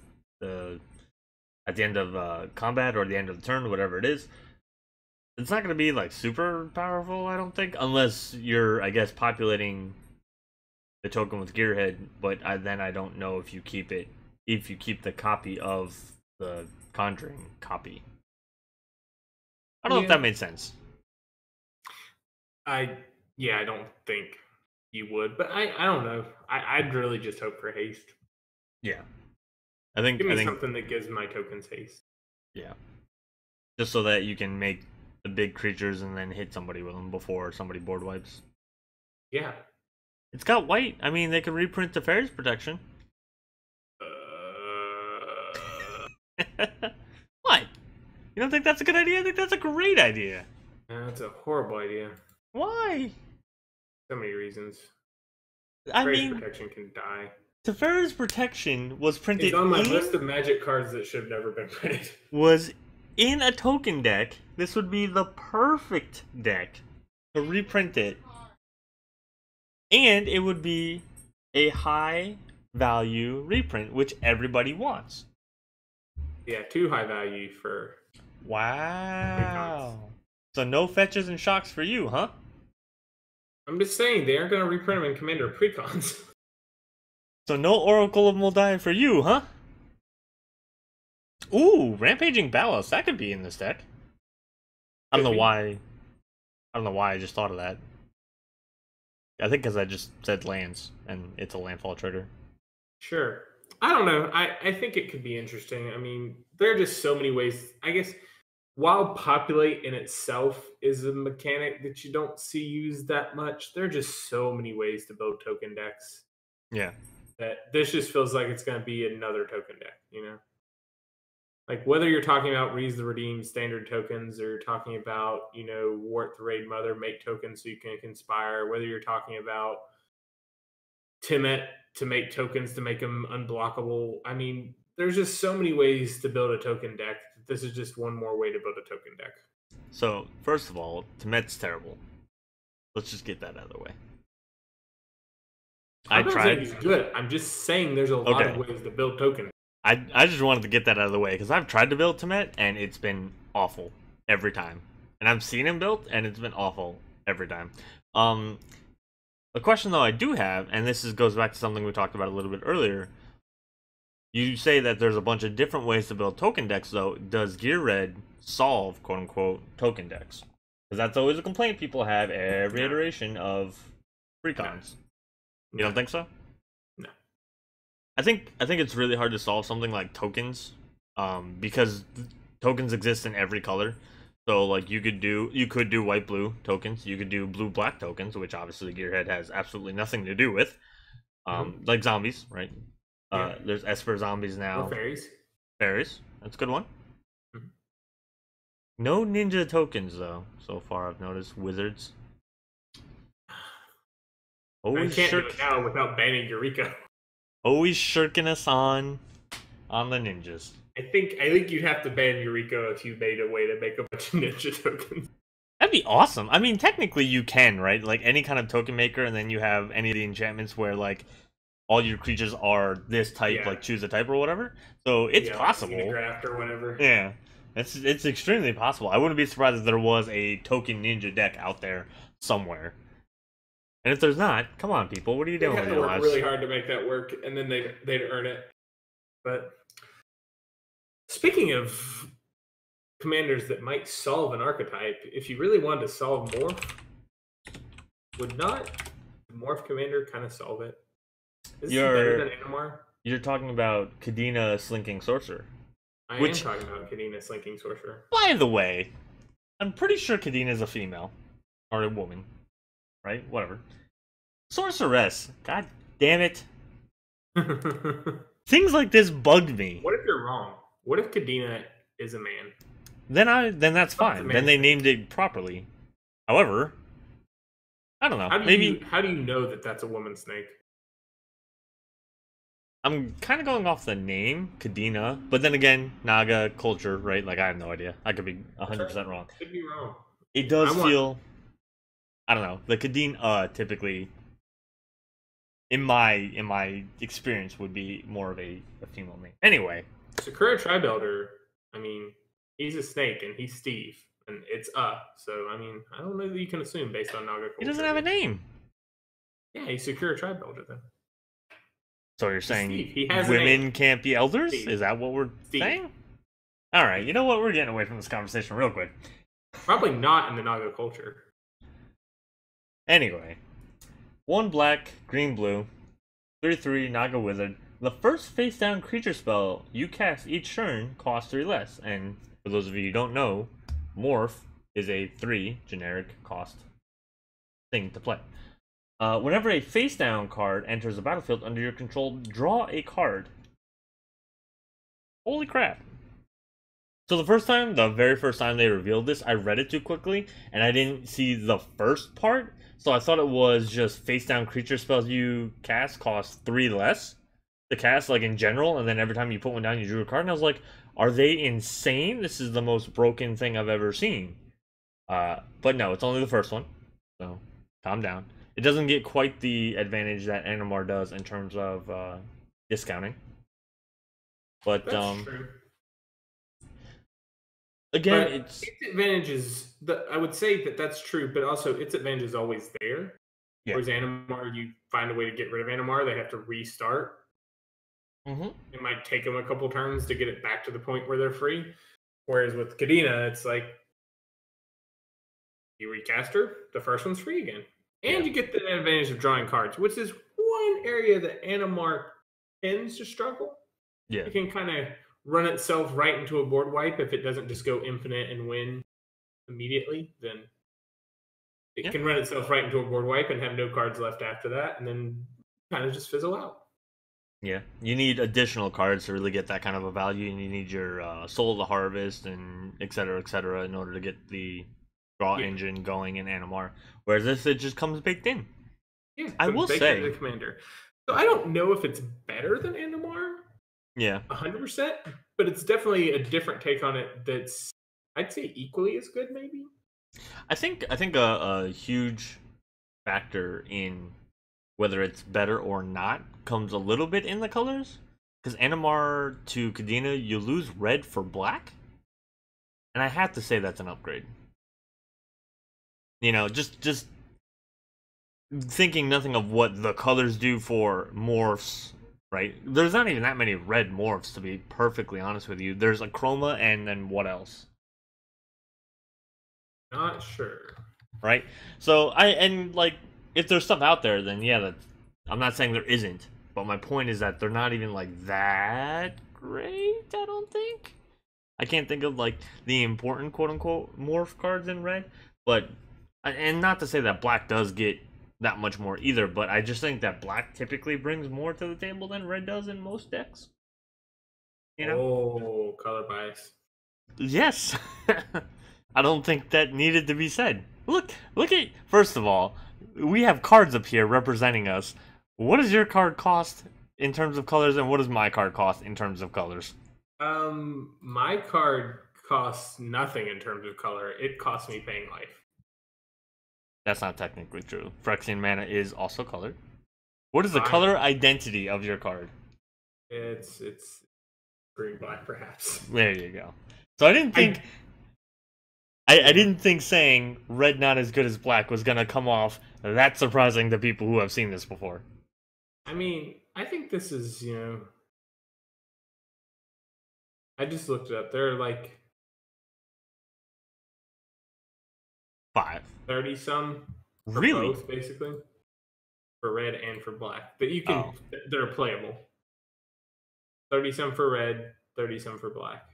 Speaker 1: combat or the end of the turn, whatever it is, it's not gonna be like super powerful, I don't think, unless you're, I guess, populating the token with Gearhead. But then I don't know if you keep the copy of the conjuring copy. I don't know if that made sense.
Speaker 2: I don't think you would, but I don't know. I'd really just hope for haste.
Speaker 1: Yeah, I think
Speaker 2: something that gives my tokens haste.
Speaker 1: Yeah, just so that you can make the big creatures and then hit somebody with them before somebody board wipes.
Speaker 2: Yeah,
Speaker 1: it's got white. I mean, they could reprint the Fairies Protection. What? You don't think that's a good idea? I think that's a great idea.
Speaker 2: That's a horrible idea.
Speaker 1: Why?
Speaker 2: So many reasons.
Speaker 1: Fairies
Speaker 2: Protection can die.
Speaker 1: Teferi's Protection was printed.
Speaker 2: It's on my list of Magic cards that should have never been printed.
Speaker 1: Was in a token deck. This would be the perfect deck to reprint it, and it would be a high value reprint, which everybody wants.
Speaker 2: Yeah, too high value for.
Speaker 1: Wow. So no fetches and shocks for you, huh?
Speaker 2: I'm just saying, they aren't going to reprint them in Commander Precons.
Speaker 1: So no Oracle of Moldai for you, huh? Ooh, Rampaging Ballast. That could be in this deck. I don't know why I just thought of that. I think because I just said lands, and it's a landfall trigger.
Speaker 2: Sure. I don't know. I think it could be interesting. I mean, there are just so many ways. I guess while populate in itself is a mechanic that you don't see used that much, there are just so many ways to build token decks.
Speaker 1: Yeah.
Speaker 2: That this just feels like it's going to be another token deck, you know? Like, whether you're talking about Reese the Redeem standard tokens, or you're talking about, Wart the Raid Mother, make tokens so you can conspire, whether you're talking about Timet to make tokens to make them unblockable. I mean, there's just so many ways to build a token deck. This is just one more way to build a token deck. So,
Speaker 1: first of all, Timet's terrible. Let's just get that out of the way.
Speaker 2: I'm not saying he's good. I'm just saying there's a lot of ways to build tokens.
Speaker 1: I just wanted to get that out of the way, because I've tried to build Timet, and it's been awful every time. And I've seen him built, and it's been awful every time. The question, though, I do have, and this goes back to something we talked about a little bit earlier. You say that there's a bunch of different ways to build token decks, though. Does Gear Red solve, quote-unquote, token decks? Because that's always a complaint people have every iteration of Precons. You don't think so?
Speaker 2: No.
Speaker 1: I think it's really hard to solve something like tokens, because tokens exist in every color. So like you could do white blue tokens, you could do blue black tokens, which obviously Gearhead has absolutely nothing to do with. Like zombies, right? There's Esper zombies now.
Speaker 2: Or fairies.
Speaker 1: Fairies, that's a good one. No ninja tokens though. So far, I've noticed wizards.
Speaker 2: I can't do it now without banning Eureka.
Speaker 1: Always shirking us on the ninjas.
Speaker 2: I think you'd have to ban Eureka if you made a way to make a bunch of ninja tokens.
Speaker 1: That'd be awesome. I mean, technically you can, right? Like any kind of token maker, and then you have any of the enchantments where like all your creatures are this type,
Speaker 2: Yeah.
Speaker 1: like choose a type or whatever. So it's possible.
Speaker 2: Like draft or whatever.
Speaker 1: Yeah, it's extremely possible. I wouldn't be surprised if there was a token ninja deck out there somewhere. And if there's not, come on, people, what are you doing?
Speaker 2: They have to work really hard to make that work, and then they'd earn it. But speaking of commanders that might solve an archetype, if you really wanted to solve morph, would not the morph commander kind of solve it? Is it better than Animar?
Speaker 1: You're talking about Kadena Slinking Sorcerer.
Speaker 2: I am talking about Kadena Slinking Sorcerer.
Speaker 1: By the way, I'm pretty sure Kadena is a female. Or a woman. Right? Whatever. Sorceress. God damn it. Things like this bugged me.
Speaker 2: What if you're wrong? What if Kadena is a man?
Speaker 1: Then that's fine. Then they named it properly. However, I don't know.
Speaker 2: How do you know that that's a woman snake?
Speaker 1: I'm kind of going off the name, Kadena, but then again, Naga culture, right? Like, I have no idea. I could be 100% wrong.
Speaker 2: Could be wrong.
Speaker 1: It does feel... I don't know. The Kadena, typically, in my experience, would be more of a female name. Anyway.
Speaker 2: Sakura Tribuilder, I mean, he's a snake, and he's Steve, and it's so, I mean, I don't know that you can assume based on Naga culture.
Speaker 1: He doesn't have a name.
Speaker 2: Yeah, he's Sakura Tribuilder, then.
Speaker 1: So you're saying women can't be elders? Steve. Is that what we're saying? Alright, you know what? We're getting away from this conversation real quick.
Speaker 2: Probably not in the Naga culture.
Speaker 1: Anyway. 1 black, green blue, 3/3 Naga Wizard. The first face-down creature spell you cast each turn costs 3 less. And for those of you who don't know, Morph is a 3 generic cost thing to play. Whenever a face-down card enters the battlefield under your control, draw a card. Holy crap. So the very first time they revealed this, I read it too quickly, and I didn't see the first part, so I thought it was just face-down creature spells you cast cost 3 less to cast, like in general, and then every time you put one down, you drew a card, and I was like, are they insane? This is the most broken thing I've ever seen. But no, it's only the first one, so calm down. It doesn't get quite the advantage that Animar does in terms of discounting. But
Speaker 2: that's true.
Speaker 1: Again,
Speaker 2: but
Speaker 1: its
Speaker 2: advantage is I would say that's true, but also its advantage is always there. Yeah. Whereas Animar, you find a way to get rid of Animar, they have to restart.
Speaker 1: Mm-hmm.
Speaker 2: It might take them a couple turns to get it back to the point where they're free. Whereas with Kadena, it's like you recast her, the first one's free again. And you get the advantage of drawing cards, which is one area that Animar tends to struggle.
Speaker 1: Yeah.
Speaker 2: It can kind of run itself right into a board wipe if it doesn't just go infinite and win immediately. Then it can run itself right into a board wipe and have no cards left after that, and then kind of just fizzle out.
Speaker 1: Yeah, you need additional cards to really get that kind of a value, and you need your Soul of the Harvest and et cetera, in order to get the draw engine going in Animar. Whereas this, it just comes baked in.
Speaker 2: Yeah,
Speaker 1: I will say,
Speaker 2: the commander. So I don't know if it's better than Animar.
Speaker 1: Yeah,
Speaker 2: 100%, but it's definitely a different take on it. That's, I'd say, equally as good, maybe.
Speaker 1: I think a huge factor in whether it's better or not comes a little bit in the colors. Because Animar to Kadena, you lose red for black, and I have to say that's an upgrade. You know, just thinking nothing of what the colors do for morphs, right? There's not even that many red morphs, to be perfectly honest with you. There's a chroma, and then what else?
Speaker 2: Not sure.
Speaker 1: Right? So, if there's stuff out there, then yeah, I'm not saying there isn't. But my point is that they're not even, like, that great, I don't think. I can't think of, like, the important quote-unquote morph cards in red. But, and not to say that black does get that much more either, but I just think that black typically brings more to the table than red does in most decks. You know?
Speaker 2: Oh, color bias.
Speaker 1: Yes. I don't think that needed to be said. Look at, first of all, we have cards up here representing us. What does your card cost in terms of colors, and what does my card cost in terms of colors?
Speaker 2: My card costs nothing in terms of color. It costs me paying life.
Speaker 1: That's not technically true. Phyrexian mana is also colored. What is the
Speaker 2: Fine.
Speaker 1: color identity of your card?
Speaker 2: It's green black, perhaps.
Speaker 1: There you go. So I didn't think I didn't think saying red not as good as black was gonna come off that surprising to people who have seen this before.
Speaker 2: I mean, I think this is, I just looked it up. They're like
Speaker 1: 5.
Speaker 2: 30 some for
Speaker 1: Really?
Speaker 2: both, basically. For red and for black. But you can, they're playable. 30 some for red, 30 some for black.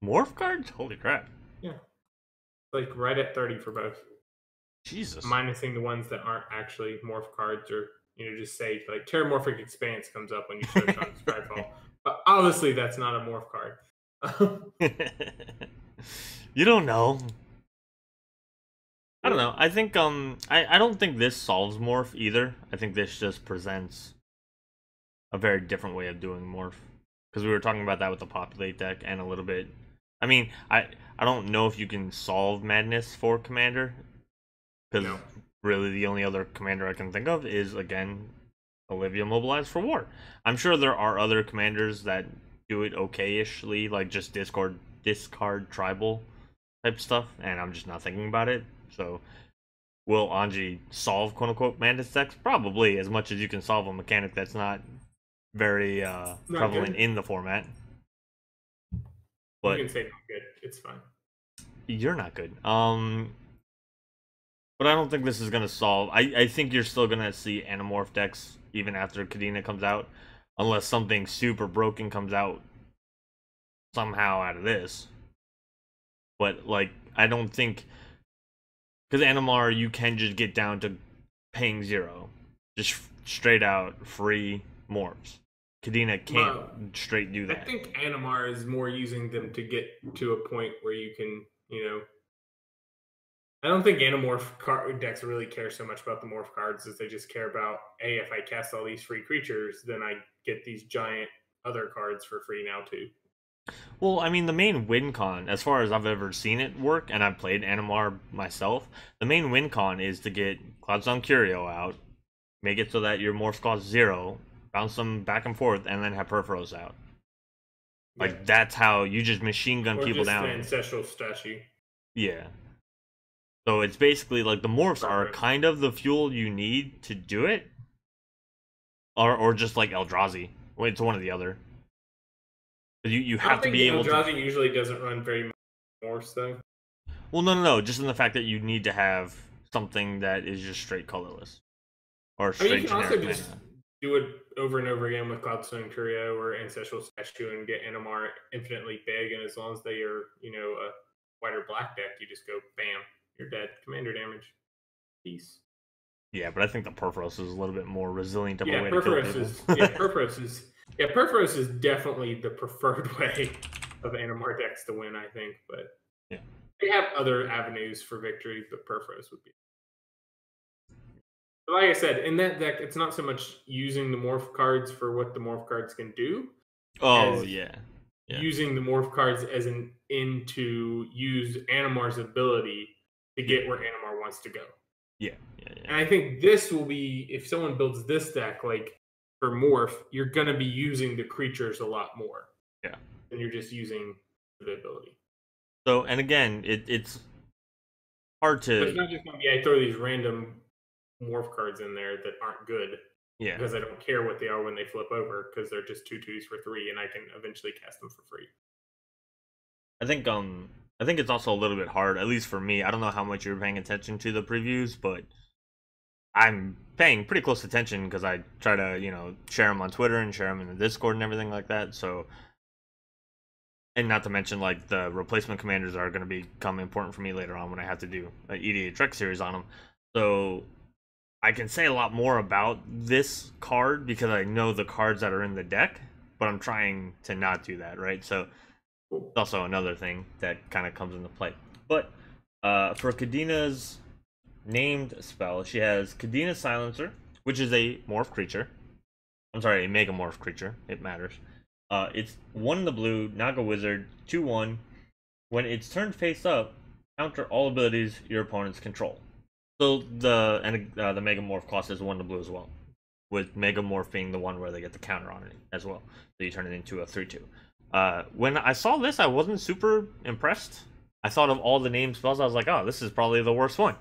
Speaker 1: Morph cards? Holy crap.
Speaker 2: Yeah. Like right at 30 for both.
Speaker 1: Jesus.
Speaker 2: Minusing the ones that aren't actually morph cards, or just say like Terramorphic Expanse comes up when you search on Spyfall. But obviously that's not a morph card.
Speaker 1: You don't know. I don't know. I think I don't think this solves morph either. I think this just presents a very different way of doing morph. Because we were talking about that with the populate deck and a little bit. I mean, I don't know if you can solve madness for commander. Because really the only other commander I can think of is, again, Olivia Mobilized for War. I'm sure there are other commanders that do it okay-ishly, like just discard tribal type stuff, and I'm just not thinking about it. So, will Anji solve quote-unquote madness decks? Probably, as much as you can solve a mechanic that's not very prevalent in the format. But
Speaker 2: you can say not good. It's fine.
Speaker 1: You're not good. But I don't think this is going to solve... I think you're still going to see Animorph decks even after Kadena comes out. Unless something super broken comes out somehow out of this. But, like, I don't think... Because Animar, you can just get down to paying 0. Just straight out free morphs. Kadena can't straight do that.
Speaker 2: I think Animar is more using them to get to a point where you can, I don't think Animorph card decks really care so much about the morph cards as they just care about, hey, if I cast all these free creatures, then I get these giant other cards for free now too.
Speaker 1: Well, I mean, the main win con, as far as I've ever seen it work, and I've played Animar myself, the main win con is to get Cloudstone Curio out, make it so that your morphs cost 0, bounce them back and forth, and then have Perforos out. Like, that's how you just machine gun people down.
Speaker 2: Or just an Ancestral Statue.
Speaker 1: Yeah. So it's basically like the morphs are kind of the fuel you need to do it. Or just like Eldrazi. Well, it's one or the other. You have to be able to...
Speaker 2: Eldrazi usually doesn't run very much morphs, though.
Speaker 1: Well, no. Just in the fact that you need to have something that is just straight colorless. Or straight
Speaker 2: you can also just do it over and over again with Cloudstone Curio or Ancestral Statue and get Animar infinitely big, and as long as they are, a white or black deck, you just go bam, you're dead. Commander damage. Peace.
Speaker 1: Yeah, but I think the Perforos is a little bit more resilient of a way
Speaker 2: Perforos
Speaker 1: to kill people.
Speaker 2: Perforos is definitely the preferred way of Animar decks to win, I think, but they have other avenues for victory, but Perforos would be. But like I said, in that deck, it's not so much using the morph cards for what the morph cards can do. Using the morph cards as an in to use Animar's ability to get where Animar wants to go.
Speaker 1: Yeah.
Speaker 2: And I think this will be, if someone builds this deck, like for morph, you're going to be using the creatures a lot more.
Speaker 1: Yeah.
Speaker 2: Than you're just using the ability.
Speaker 1: So, and again, it's hard to...
Speaker 2: But it's not just going to be, I throw these random morph cards in there that aren't good.
Speaker 1: Yeah.
Speaker 2: Because I don't care what they are when they flip over, because they're just 2/2s for 3, and I can eventually cast them for free.
Speaker 1: I think it's also a little bit hard, at least for me. I don't know how much you're paying attention to the previews, but I'm paying pretty close attention because I try to, share them on Twitter and share them in the Discord and everything like that. So, and not to mention, like, the replacement commanders are going to become important for me later on when I have to do an EDA Trek series on them. So, I can say a lot more about this card because I know the cards that are in the deck, but I'm trying to not do that, right? So, it's also another thing that kind of comes into play. But for Kadena's named spell, she has Kadena Silencer, which is a morph creature. I'm sorry, a megamorph creature. It matters. It's 1 in the blue, Naga Wizard, 2/1. When it's turned face up, counter all abilities your opponents control. So the Megamorph cost is 1 to blue as well, with Megamorph being the one where they get the counter on it as well. So you turn it into a 3/2. When I saw this, I wasn't super impressed. I thought of all the named spells, I was like, oh, this is probably the worst one.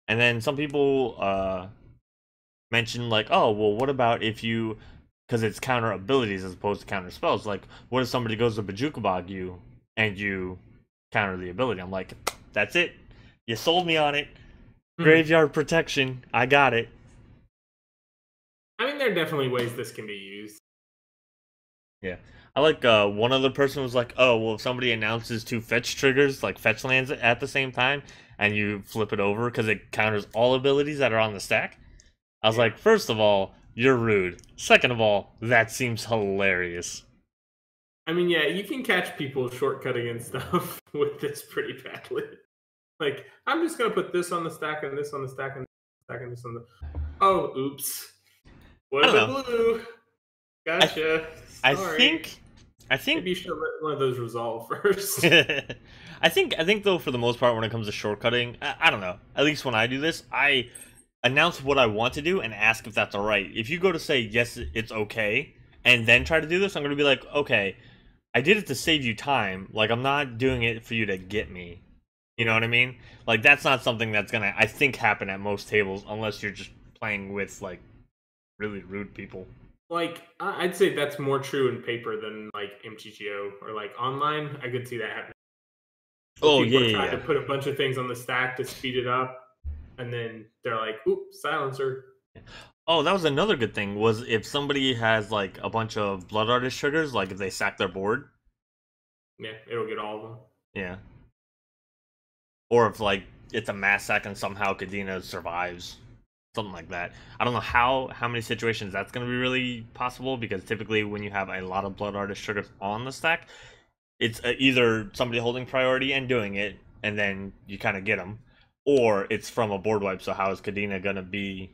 Speaker 1: And then some people mentioned like, oh, well, what about if you, because it's counter abilities as opposed to counter spells. Like, what if somebody goes to Bajukabog you and you counter the ability? I'm like, that's it. You sold me on it. Graveyard protection. I got it.
Speaker 2: I mean, there are definitely ways this can be used.
Speaker 1: Yeah. I like one other person was like, oh, well, if somebody announces 2 fetch triggers, like fetch lands at the same time, and you flip it over because it counters all abilities that are on the stack. I was like, first of all, you're rude. Second of all, that seems hilarious.
Speaker 2: I mean, yeah, you can catch people shortcutting and stuff with this pretty badly. Like, I'm just going to put this on the stack and this on the stack and this and this on the... Oh, oops. What the blue? Gotcha.
Speaker 1: I think
Speaker 2: maybe you should let one of those resolve first.
Speaker 1: I think though, for the most part, when it comes to shortcutting, I don't know. At least when I do this, I announce what I want to do and ask if that's alright. If you go to say yes, it's okay, and then try to do this, I'm gonna be like, okay, I did it to save you time. Like, I'm not doing it for you to get me. You know what I mean? Like, that's not something that's gonna, I think, happen at most tables unless you're just playing with like really rude people.
Speaker 2: Like, I'd say that's more true in paper than like MTGO or like online. I could see that happening.
Speaker 1: Oh,
Speaker 2: people
Speaker 1: yeah,
Speaker 2: try to put a bunch of things on the stack to speed it up, and then they're like, "Oop, silencer."
Speaker 1: Oh, that was another good thing, was if somebody has like a bunch of Blood Artist triggers, like if they sack their board.
Speaker 2: Yeah, it'll get all of them.
Speaker 1: Yeah. Or if like it's a mass sack and somehow Kadena survives. Something like that. I don't know how many situations that's going to be really possible, because typically when you have a lot of Blood Artist triggers on the stack, it's either somebody holding priority and doing it, and then you kind of get them, or it's from a board wipe, so how is Kadena going to be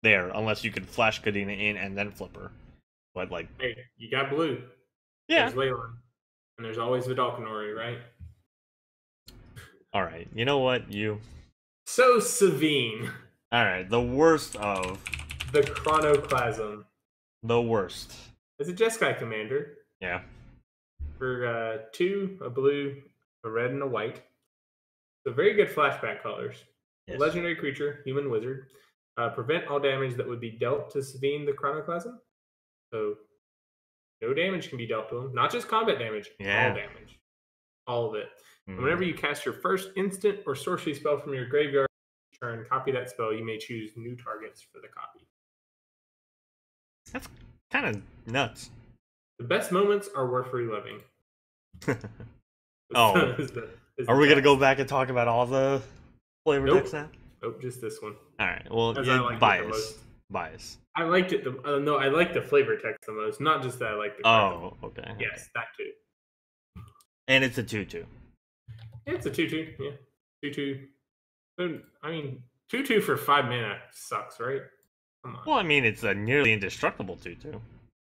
Speaker 1: there unless you could flash Kadena in and then flip her? But like...
Speaker 2: Hey, you got blue.
Speaker 1: Yeah.
Speaker 2: There's Leyland. And there's always Vidalcanori, right?
Speaker 1: Alright, you know what?
Speaker 2: So Savine.
Speaker 1: Alright, the worst of...
Speaker 2: The Chronoclasm.
Speaker 1: The worst.
Speaker 2: It's a Jeskai commander.
Speaker 1: Yeah.
Speaker 2: For 2, a blue, a red, and a white. So very good flashback colors. Yes. Legendary creature, human wizard. Prevent all damage that would be dealt to Savine the Chronoclasm. So no damage can be dealt to him. Not just combat damage, all damage. All of it. And whenever you cast your first instant or sorcery spell from your graveyard turn, copy that spell. You may choose new targets for the copy.
Speaker 1: That's kind of nuts.
Speaker 2: The best moments are worth reliving.
Speaker 1: Are we going to go back and talk about all the flavor decks now?
Speaker 2: Nope, just this one.
Speaker 1: All right. Well, bias.
Speaker 2: I liked it. No, I like the flavor text the most. Not just that I like the card.
Speaker 1: Okay.
Speaker 2: Yes, that too.
Speaker 1: And it's a 2/2.
Speaker 2: Yeah, it's a 2/2. Yeah, 2/2. I mean, 2/2 for 5 mana sucks, right? Come on.
Speaker 1: Well, I mean, it's a nearly indestructible 2/2.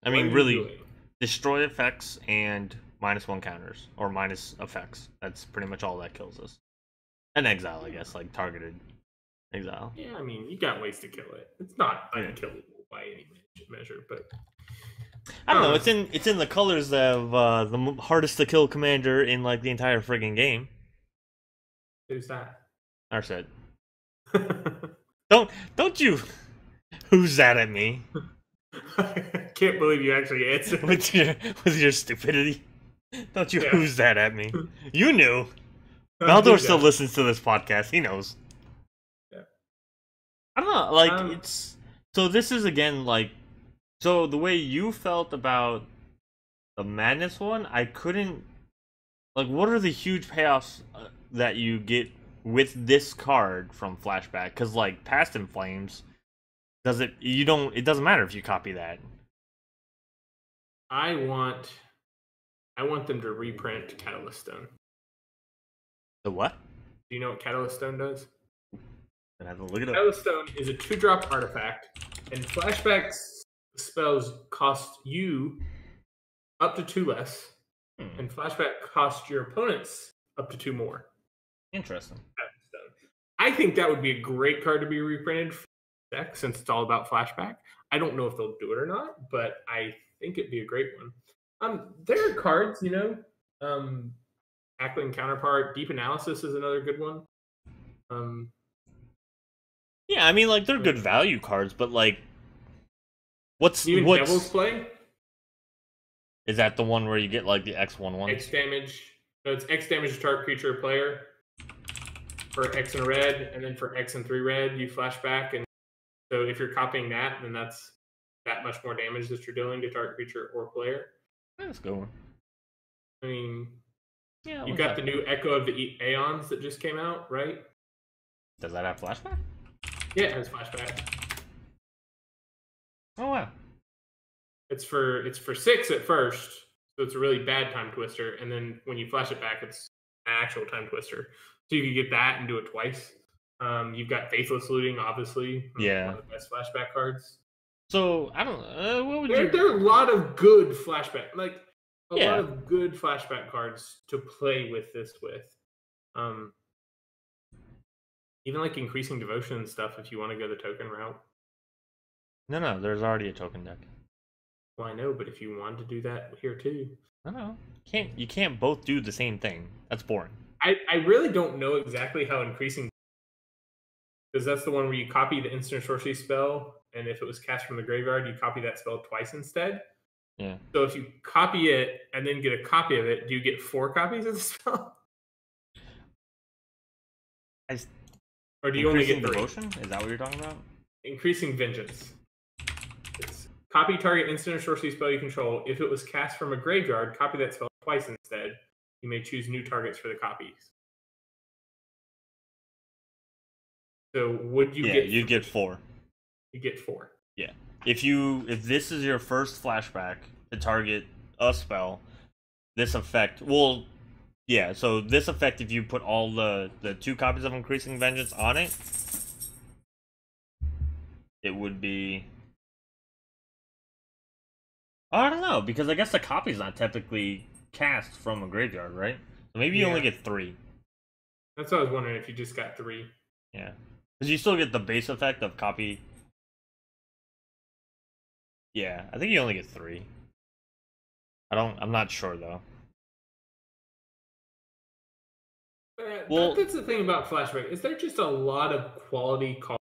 Speaker 1: I mean, really, destroy effects and -1 counters or minus effects. That's pretty much all that kills us. And exile, I guess, like targeted exile.
Speaker 2: Yeah, I mean, you got ways to kill it. It's not unkillable by any measure, but
Speaker 1: I don't know. It's in the colors of the hardest to kill commander in like the entire friggin' game.
Speaker 2: Who's that?
Speaker 1: Arset. Don't you who's that at me?
Speaker 2: I can't believe you actually answered
Speaker 1: with your stupidity. Don't you who's that at me? You knew. Baldor still listens to this podcast. He knows.
Speaker 2: Yeah.
Speaker 1: I don't know. Like it's so. This is again like so. The way you felt about the Madness one, I couldn't. Like, what are the huge payoffs that you get with this card from Flashback? Because like Past in Flames, it doesn't matter if you copy that.
Speaker 2: I want them to reprint Catalyst Stone.
Speaker 1: The what?
Speaker 2: Do you know what Catalyst Stone does?
Speaker 1: I have to look it up.
Speaker 2: Catalyst Stone is a 2-drop artifact, and Flashback spells cost you up to 2 less, and Flashback costs your opponents up to 2 more.
Speaker 1: Interesting.
Speaker 2: I think that would be a great card to be reprinted for the deck since it's all about flashback. I don't know if they'll do it or not, but I think it'd be a great one. There are cards, Tackling Counterpart, Deep Analysis is another good one.
Speaker 1: Yeah, I mean, like, they're good value cards, but, like, what's
Speaker 2: Devil's Play?
Speaker 1: Is that the one where you get, like, the X1/1?
Speaker 2: X damage. No, it's X damage to target creature or player for X and red, and then for X and 3 red, you flashback. And so if you're copying that, then that's that much more damage that you're dealing to target creature or player.
Speaker 1: That's a good one.
Speaker 2: I mean,
Speaker 1: yeah,
Speaker 2: you got the new Echo of the Aeons that just came out, right?
Speaker 1: Does that have flashback?
Speaker 2: Yeah, it has flashback.
Speaker 1: Oh wow.
Speaker 2: It's for 6 at first, so it's a really bad time twister, and then when you flash it back, it's an actual time twister. So you can get that and do it twice. You've got Faithless Looting, obviously.
Speaker 1: Yeah.
Speaker 2: One of the best flashback cards.
Speaker 1: So I don't know. What would
Speaker 2: there are a lot of good flashback, like a
Speaker 1: Yeah.
Speaker 2: lot of good flashback cards to play with this with. Even like increasing devotion and stuff if you want to go the token route.
Speaker 1: No, there's already a token deck.
Speaker 2: Well, I know, but if you want to do that here too.
Speaker 1: No. You can't both do the same thing. That's boring.
Speaker 2: I really don't know exactly how increasing, because that's the one where you copy the instant sorcery spell, and if it was cast from the graveyard, you copy that spell twice instead.
Speaker 1: Yeah.
Speaker 2: So if you copy it and then get a copy of it, do you get 4 copies of the spell? Or do you only get 3?
Speaker 1: Devotion? Is that what you're talking about?
Speaker 2: Increasing Vengeance. It's copy target instant or sorcery spell you control. If it was cast from a graveyard, copy that spell twice instead. You may choose new targets for the copies. So would you get?
Speaker 1: You'd get 4.
Speaker 2: You get 4.
Speaker 1: Yeah. If this is your first flashback to target a spell, this effect will. Yeah, so this effect, if you put all the 2 copies of Increasing Vengeance on it, it would be... I don't know, because I guess the copy's not technically cast from a graveyard, right? So maybe you only get 3.
Speaker 2: That's what I was wondering, if you just got 3.
Speaker 1: Yeah. Because you still get the base effect of copy. Yeah, I think you only get 3. I'm not sure, though.
Speaker 2: Well, that's the thing about flashback. Is there just a lot of quality cards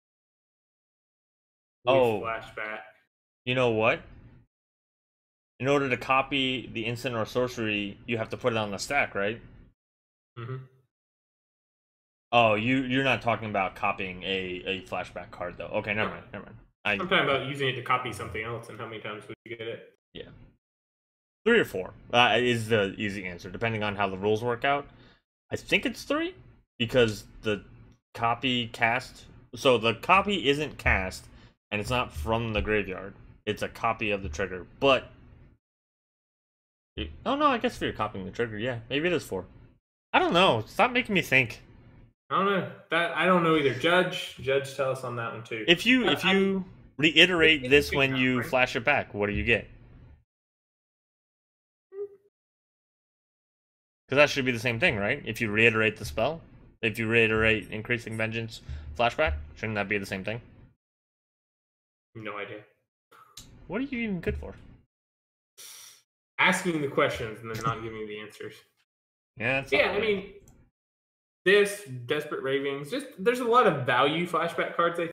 Speaker 2: with flashback?
Speaker 1: You know what? In order to copy the instant or sorcery, you have to put it on the stack, right?
Speaker 2: Mm-hmm.
Speaker 1: Oh, you're not talking about copying a flashback card, though. Okay, never mind.
Speaker 2: I'm talking about using it to copy something else, and how many times would you get it?
Speaker 1: Yeah. 3 or 4 is the easy answer, depending on how the rules work out. I think it's 3, because the copy cast... So the copy isn't cast, and it's not from the graveyard. It's a copy of the trigger, but... Oh no, I guess if you're copying the trigger, yeah. Maybe it is 4. I don't know. Stop making me think.
Speaker 2: I don't know. I don't know either. Judge, tell us on that one too.
Speaker 1: If you reiterate this when you flash it back, what do you get? Because that should be the same thing, right? If you reiterate the spell, if you reiterate Increasing Vengeance flashback, shouldn't that be the same thing?
Speaker 2: No idea.
Speaker 1: What are you even good for?
Speaker 2: Asking the questions and then not giving the answers.
Speaker 1: Yeah.
Speaker 2: I mean, this Desperate Ravings, just there's a lot of value flashback cards, I think.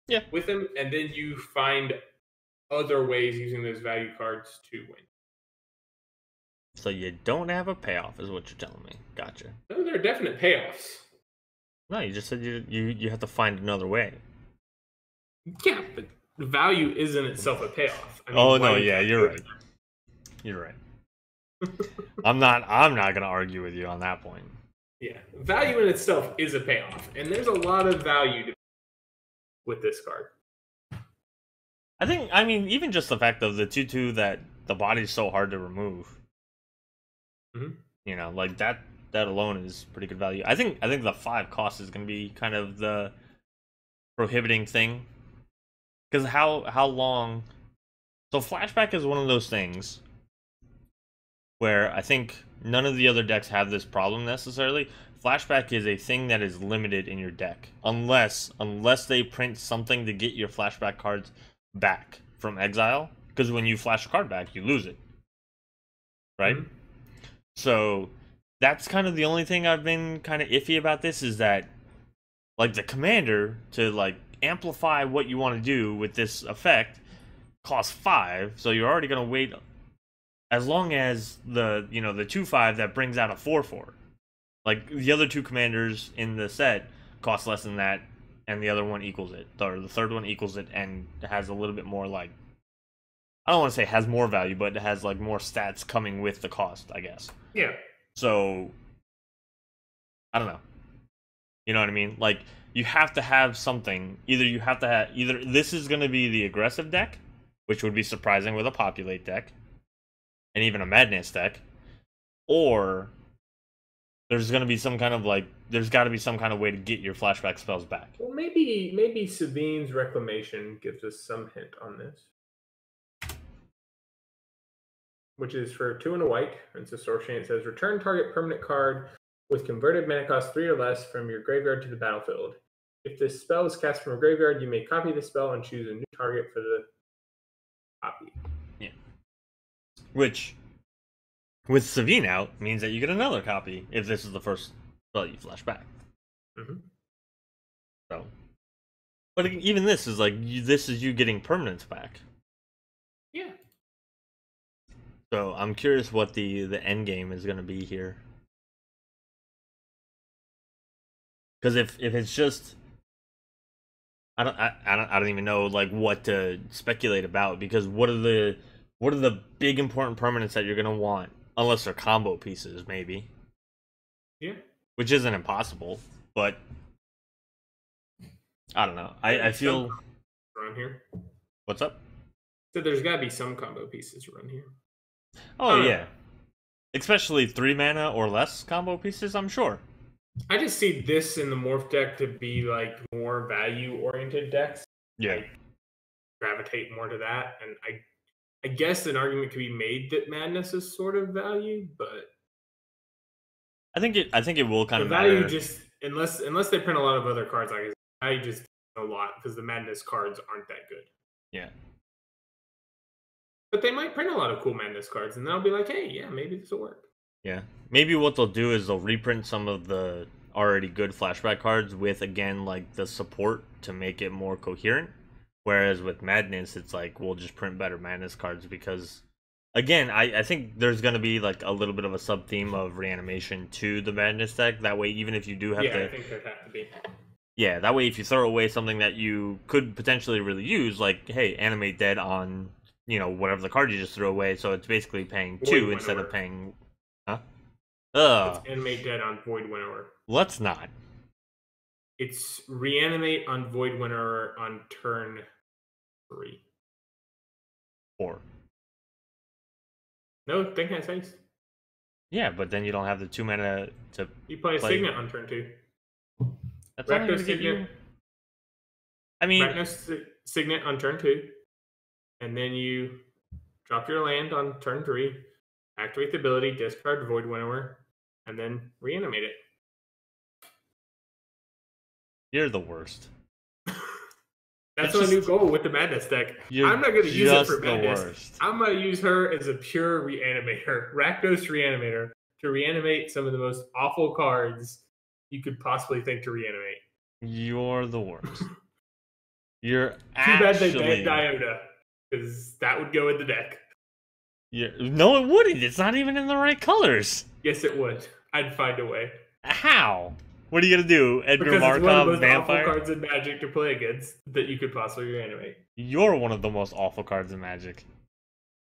Speaker 1: Yeah.
Speaker 2: With them, and then you find other ways using those value cards to win.
Speaker 1: So you don't have a payoff, is what you're telling me. Gotcha.
Speaker 2: No, there are definite payoffs.
Speaker 1: No, you just said you have to find another way.
Speaker 2: Yeah, but the value is in itself a payoff. I mean,
Speaker 1: no, yeah, you're right. You're right. I'm not gonna argue with you on that point.
Speaker 2: Yeah, value in itself is a payoff, and there's a lot of value with this card.
Speaker 1: I mean, even just the fact of the 2/2 that the body's so hard to remove.
Speaker 2: Mm-hmm.
Speaker 1: You know, like that alone is pretty good value. I think the 5 cost is gonna be kind of the prohibiting thing. Because how long? So flashback is one of those things where I think none of the other decks have this problem necessarily. flashback is a thing that is limited in your deck, unless they print something to get your flashback cards back from exile. Because when you flash a card back, you lose it, right? Mm-hmm. So that's kind of the only thing I've been kind of iffy about this, is that like the commander to like amplify what you want to do with this effect costs 5, so you're already gonna wait as long as the the 2/5 that brings out a 4/4. Like the other 2 commanders in the set cost less than that, and the other one equals it, or the third one equals it, and has a little bit more, like, I don't want to say has more value, but it has like more stats coming with the cost, I guess.
Speaker 2: Yeah.
Speaker 1: So I don't know. You know what I mean? Like, you have to have something. Either this is going to be the aggressive deck, which would be surprising with a populate deck, and even a madness deck, or there's going to be some kind of there's got to be some kind of way to get your flashback spells back.
Speaker 2: Well, maybe Sabine's Reclamation gives us some hint on this, which is for 2 and a white. It's a sorcery. It says return target permanent card with converted mana cost 3 or less from your graveyard to the battlefield. If this spell is cast from a graveyard, you may copy the spell and choose a new target for the copy.
Speaker 1: Yeah. Which, with Sabine out, means that you get another copy if this is the first spell you flash back.
Speaker 2: Mm-hmm.
Speaker 1: So, but even this is this is you getting permanents back.
Speaker 2: Yeah.
Speaker 1: So I'm curious what the end game is going to be here. Because if it's just, I don't even know like what to speculate about, because what are the big important permanents that you're gonna want, unless they're combo pieces, maybe.
Speaker 2: Yeah.
Speaker 1: Which isn't impossible, but I don't know. I feel
Speaker 2: around here.
Speaker 1: What's up?
Speaker 2: So there's got to be some combo pieces around here.
Speaker 1: Oh yeah, especially 3 mana or less combo pieces, I'm sure.
Speaker 2: I just see this in the morph deck to be like more value oriented decks.
Speaker 1: Yeah.
Speaker 2: Like, gravitate more to that, and I guess an argument could be made that madness is sort of value, but
Speaker 1: I think it will kind of
Speaker 2: value
Speaker 1: matter.
Speaker 2: Just unless they print a lot of other cards, I just a lot because the madness cards aren't that good.
Speaker 1: Yeah.
Speaker 2: But they might print a lot of cool madness cards, and then I'll be like, hey, yeah, maybe this will work.
Speaker 1: Yeah. Maybe what they'll do is they'll reprint some of the already good flashback cards with, again, like the support to make it more coherent. Whereas with Madness, it's like, we'll just print better Madness cards because, again, I think there's going to be like a little bit of a sub-theme of reanimation to the Madness deck. That way, even if you do have to...
Speaker 2: Yeah, I think there'd have to be.
Speaker 1: Yeah, that way if you throw away something that you could potentially really use, like, hey, animate dead on, whatever the card you just threw away, so it's basically paying 2 instead of paying... Huh?
Speaker 2: It's animate dead on Void Winnower.
Speaker 1: Let's not.
Speaker 2: It's reanimate on Void Winnower on turn 3.
Speaker 1: 4.
Speaker 2: No, think has haste.
Speaker 1: Yeah, but then you don't have the 2 mana to
Speaker 2: You play a Signet on turn 2.
Speaker 1: That's only going to get you... I mean...
Speaker 2: Rakdos Signet on turn 2. And then you drop your land on turn 3. Activate the ability, discard Void Winnower, and then reanimate it.
Speaker 1: You're the worst.
Speaker 2: That's my new goal with the Madness deck. I'm not going to use it for Madness. I'm going to use her as a pure reanimator. Rakdos Reanimator. To reanimate some of the most awful cards you could possibly think to reanimate.
Speaker 1: You're the worst. You're
Speaker 2: Too bad they banned Diota, because that would go in the deck.
Speaker 1: Yeah, no, it wouldn't. It's not even in the right colors.
Speaker 2: Yes, it would. I'd find a way.
Speaker 1: How? What are you gonna do? Edgar
Speaker 2: because
Speaker 1: Markov,
Speaker 2: it's one of the most
Speaker 1: Vampire?
Speaker 2: awful cards in Magic to play against that you could possibly reanimate.
Speaker 1: You're one of the most awful cards in Magic.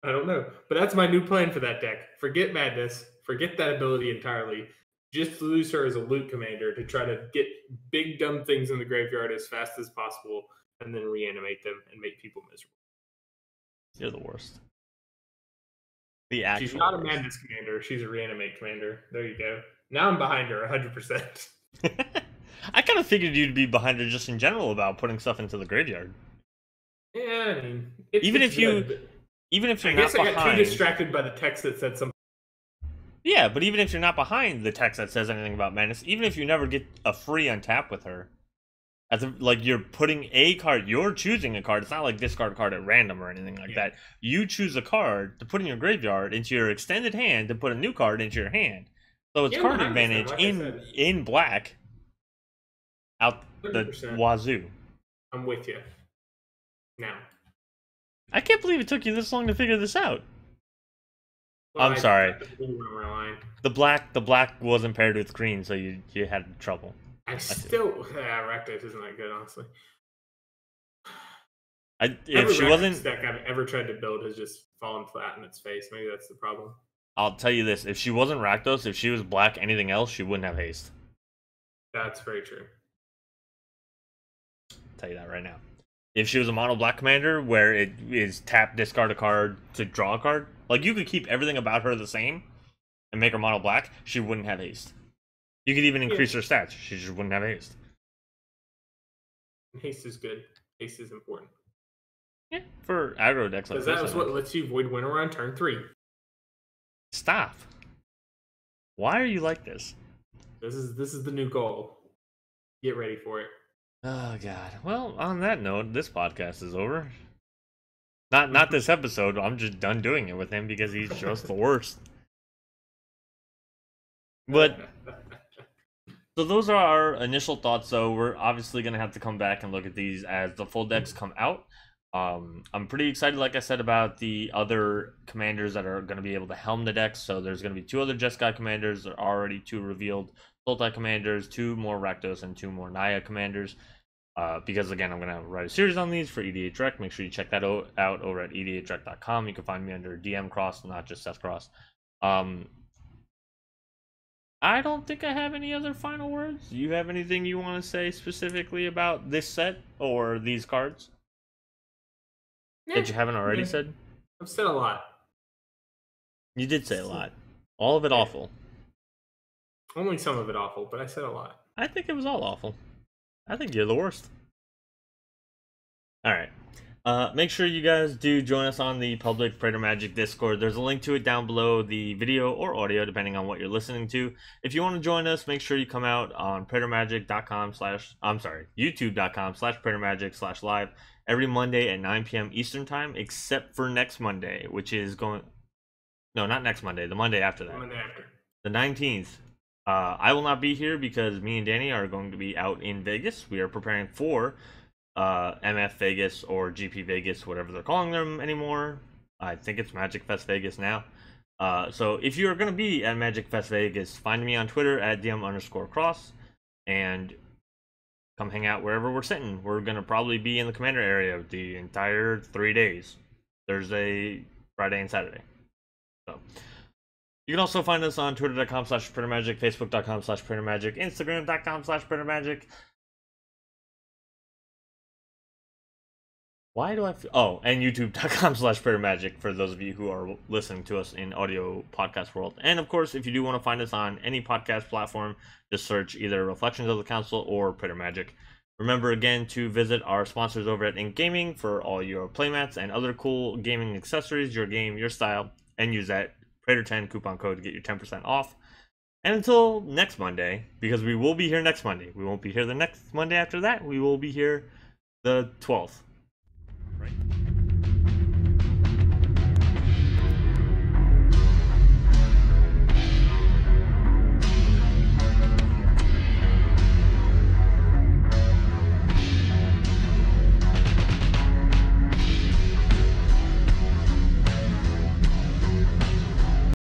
Speaker 2: I don't know, but that's my new plan for that deck. Forget Madness. Forget that ability entirely. Just lose her as a loot commander to try to get big dumb things in the graveyard as fast as possible, and then reanimate them and make people miserable.
Speaker 1: You're the worst.
Speaker 2: She's not a Madness commander. She's a reanimate commander. There you go. Now I'm behind her 100%.
Speaker 1: I kind of figured you'd be behind her just in general about putting stuff into the graveyard.
Speaker 2: Yeah, I mean,
Speaker 1: even if you're
Speaker 2: I
Speaker 1: not
Speaker 2: guess I
Speaker 1: behind,
Speaker 2: got too distracted by the text that said something.
Speaker 1: Yeah, but even if you're not behind the text that says anything about Madness, even if you never get a free untap with her, like you're putting a card, you're choosing a card. It's not like discard a card at random or anything like that. You choose a card to put in your graveyard into your extended hand to put a new card into your hand. So it's card advantage in black out 100%. The wazoo.
Speaker 2: I'm with you. Now.
Speaker 1: I can't believe it took you this long to figure this out. Well, I'm sorry. The black wasn't paired with green, so you had trouble.
Speaker 2: Rakdos isn't that good, honestly.
Speaker 1: If she wasn't
Speaker 2: deck I've ever tried to build has just fallen flat in its face. Maybe that's the problem.
Speaker 1: I'll tell you this: if she wasn't Rakdos, if she was black, anything else, she wouldn't have haste.
Speaker 2: That's very true.
Speaker 1: I'll tell you that right now. If she was a mono black commander, where it is tap, discard a card to draw a card, like you could keep everything about her the same and make her mono black, she wouldn't have haste. You could even increase her stats. She just wouldn't have haste.
Speaker 2: Haste is good. Haste is important.
Speaker 1: Yeah, for aggro decks like
Speaker 2: this. Because that was what lets you void winter on turn 3.
Speaker 1: Stop. Why are you like this?
Speaker 2: This is the new goal. Get ready for it.
Speaker 1: Oh god. Well, on that note, this podcast is over. Not this episode. I'm just done doing it with him because he's just the worst. But so those are our initial thoughts. So we're obviously gonna have to come back and look at these as the full decks come out. I'm pretty excited, like I said, about the other commanders that are going to be able to helm the decks. So there's going to be 2 other Jeskai commanders. There are already 2 revealed Sultai commanders, 2 more Rakdos, and 2 more Naya commanders. Because, again, I'm going to write a series on these for EDH Rec. Make sure you check that out over at edhrec.com. You can find me under DM Cross, not just Seth Cross. I don't think I have any other final words. You have anything you want to say specifically about this set or these cards? That you haven't already said?
Speaker 2: I've said a lot.
Speaker 1: You did say a lot. All of it awful.
Speaker 2: Only some of it awful, but I said a lot.
Speaker 1: I think it was all awful. I think you're the worst. Alright. Make sure you guys do join us on the public Praetor Magic Discord. There's a link to it down below the video or audio, depending on what you're listening to. If you want to join us, make sure you come out on youtube.com/PraetorMagic/live every Monday at 9 p.m. Eastern Time, except for next Monday, which is going... No, not next Monday. The Monday after that.
Speaker 2: The Monday after.
Speaker 1: The 19th. I will not be here because me and Danny are going to be out in Vegas. We are preparing for MF Vegas or GP Vegas, whatever they're calling them anymore. I think it's Magic Fest Vegas now. So if you're going to be at Magic Fest Vegas, find me on Twitter at DM_cross and come hang out wherever we're sitting. We're going to probably be in the Commander area the entire 3 days. Thursday, Friday, and Saturday. So you can also find us on twitter.com/PraetorMagic, facebook.com/PraetorMagic, instagram.com/PraetorMagic. Why do I feel... Oh, and youtube.com/PraetorMagic for those of you who are listening to us in audio podcast world. And of course, if you do want to find us on any podcast platform, just search either Reflections of the Council or Praetor Magic. Remember again to visit our sponsors over at Ink Gaming for all your playmats and other cool gaming accessories, your game, your style, and use that Praetor10 coupon code to get your 10% off. And until next Monday, because we will be here next Monday. We won't be here the next Monday after that. We will be here the 12th.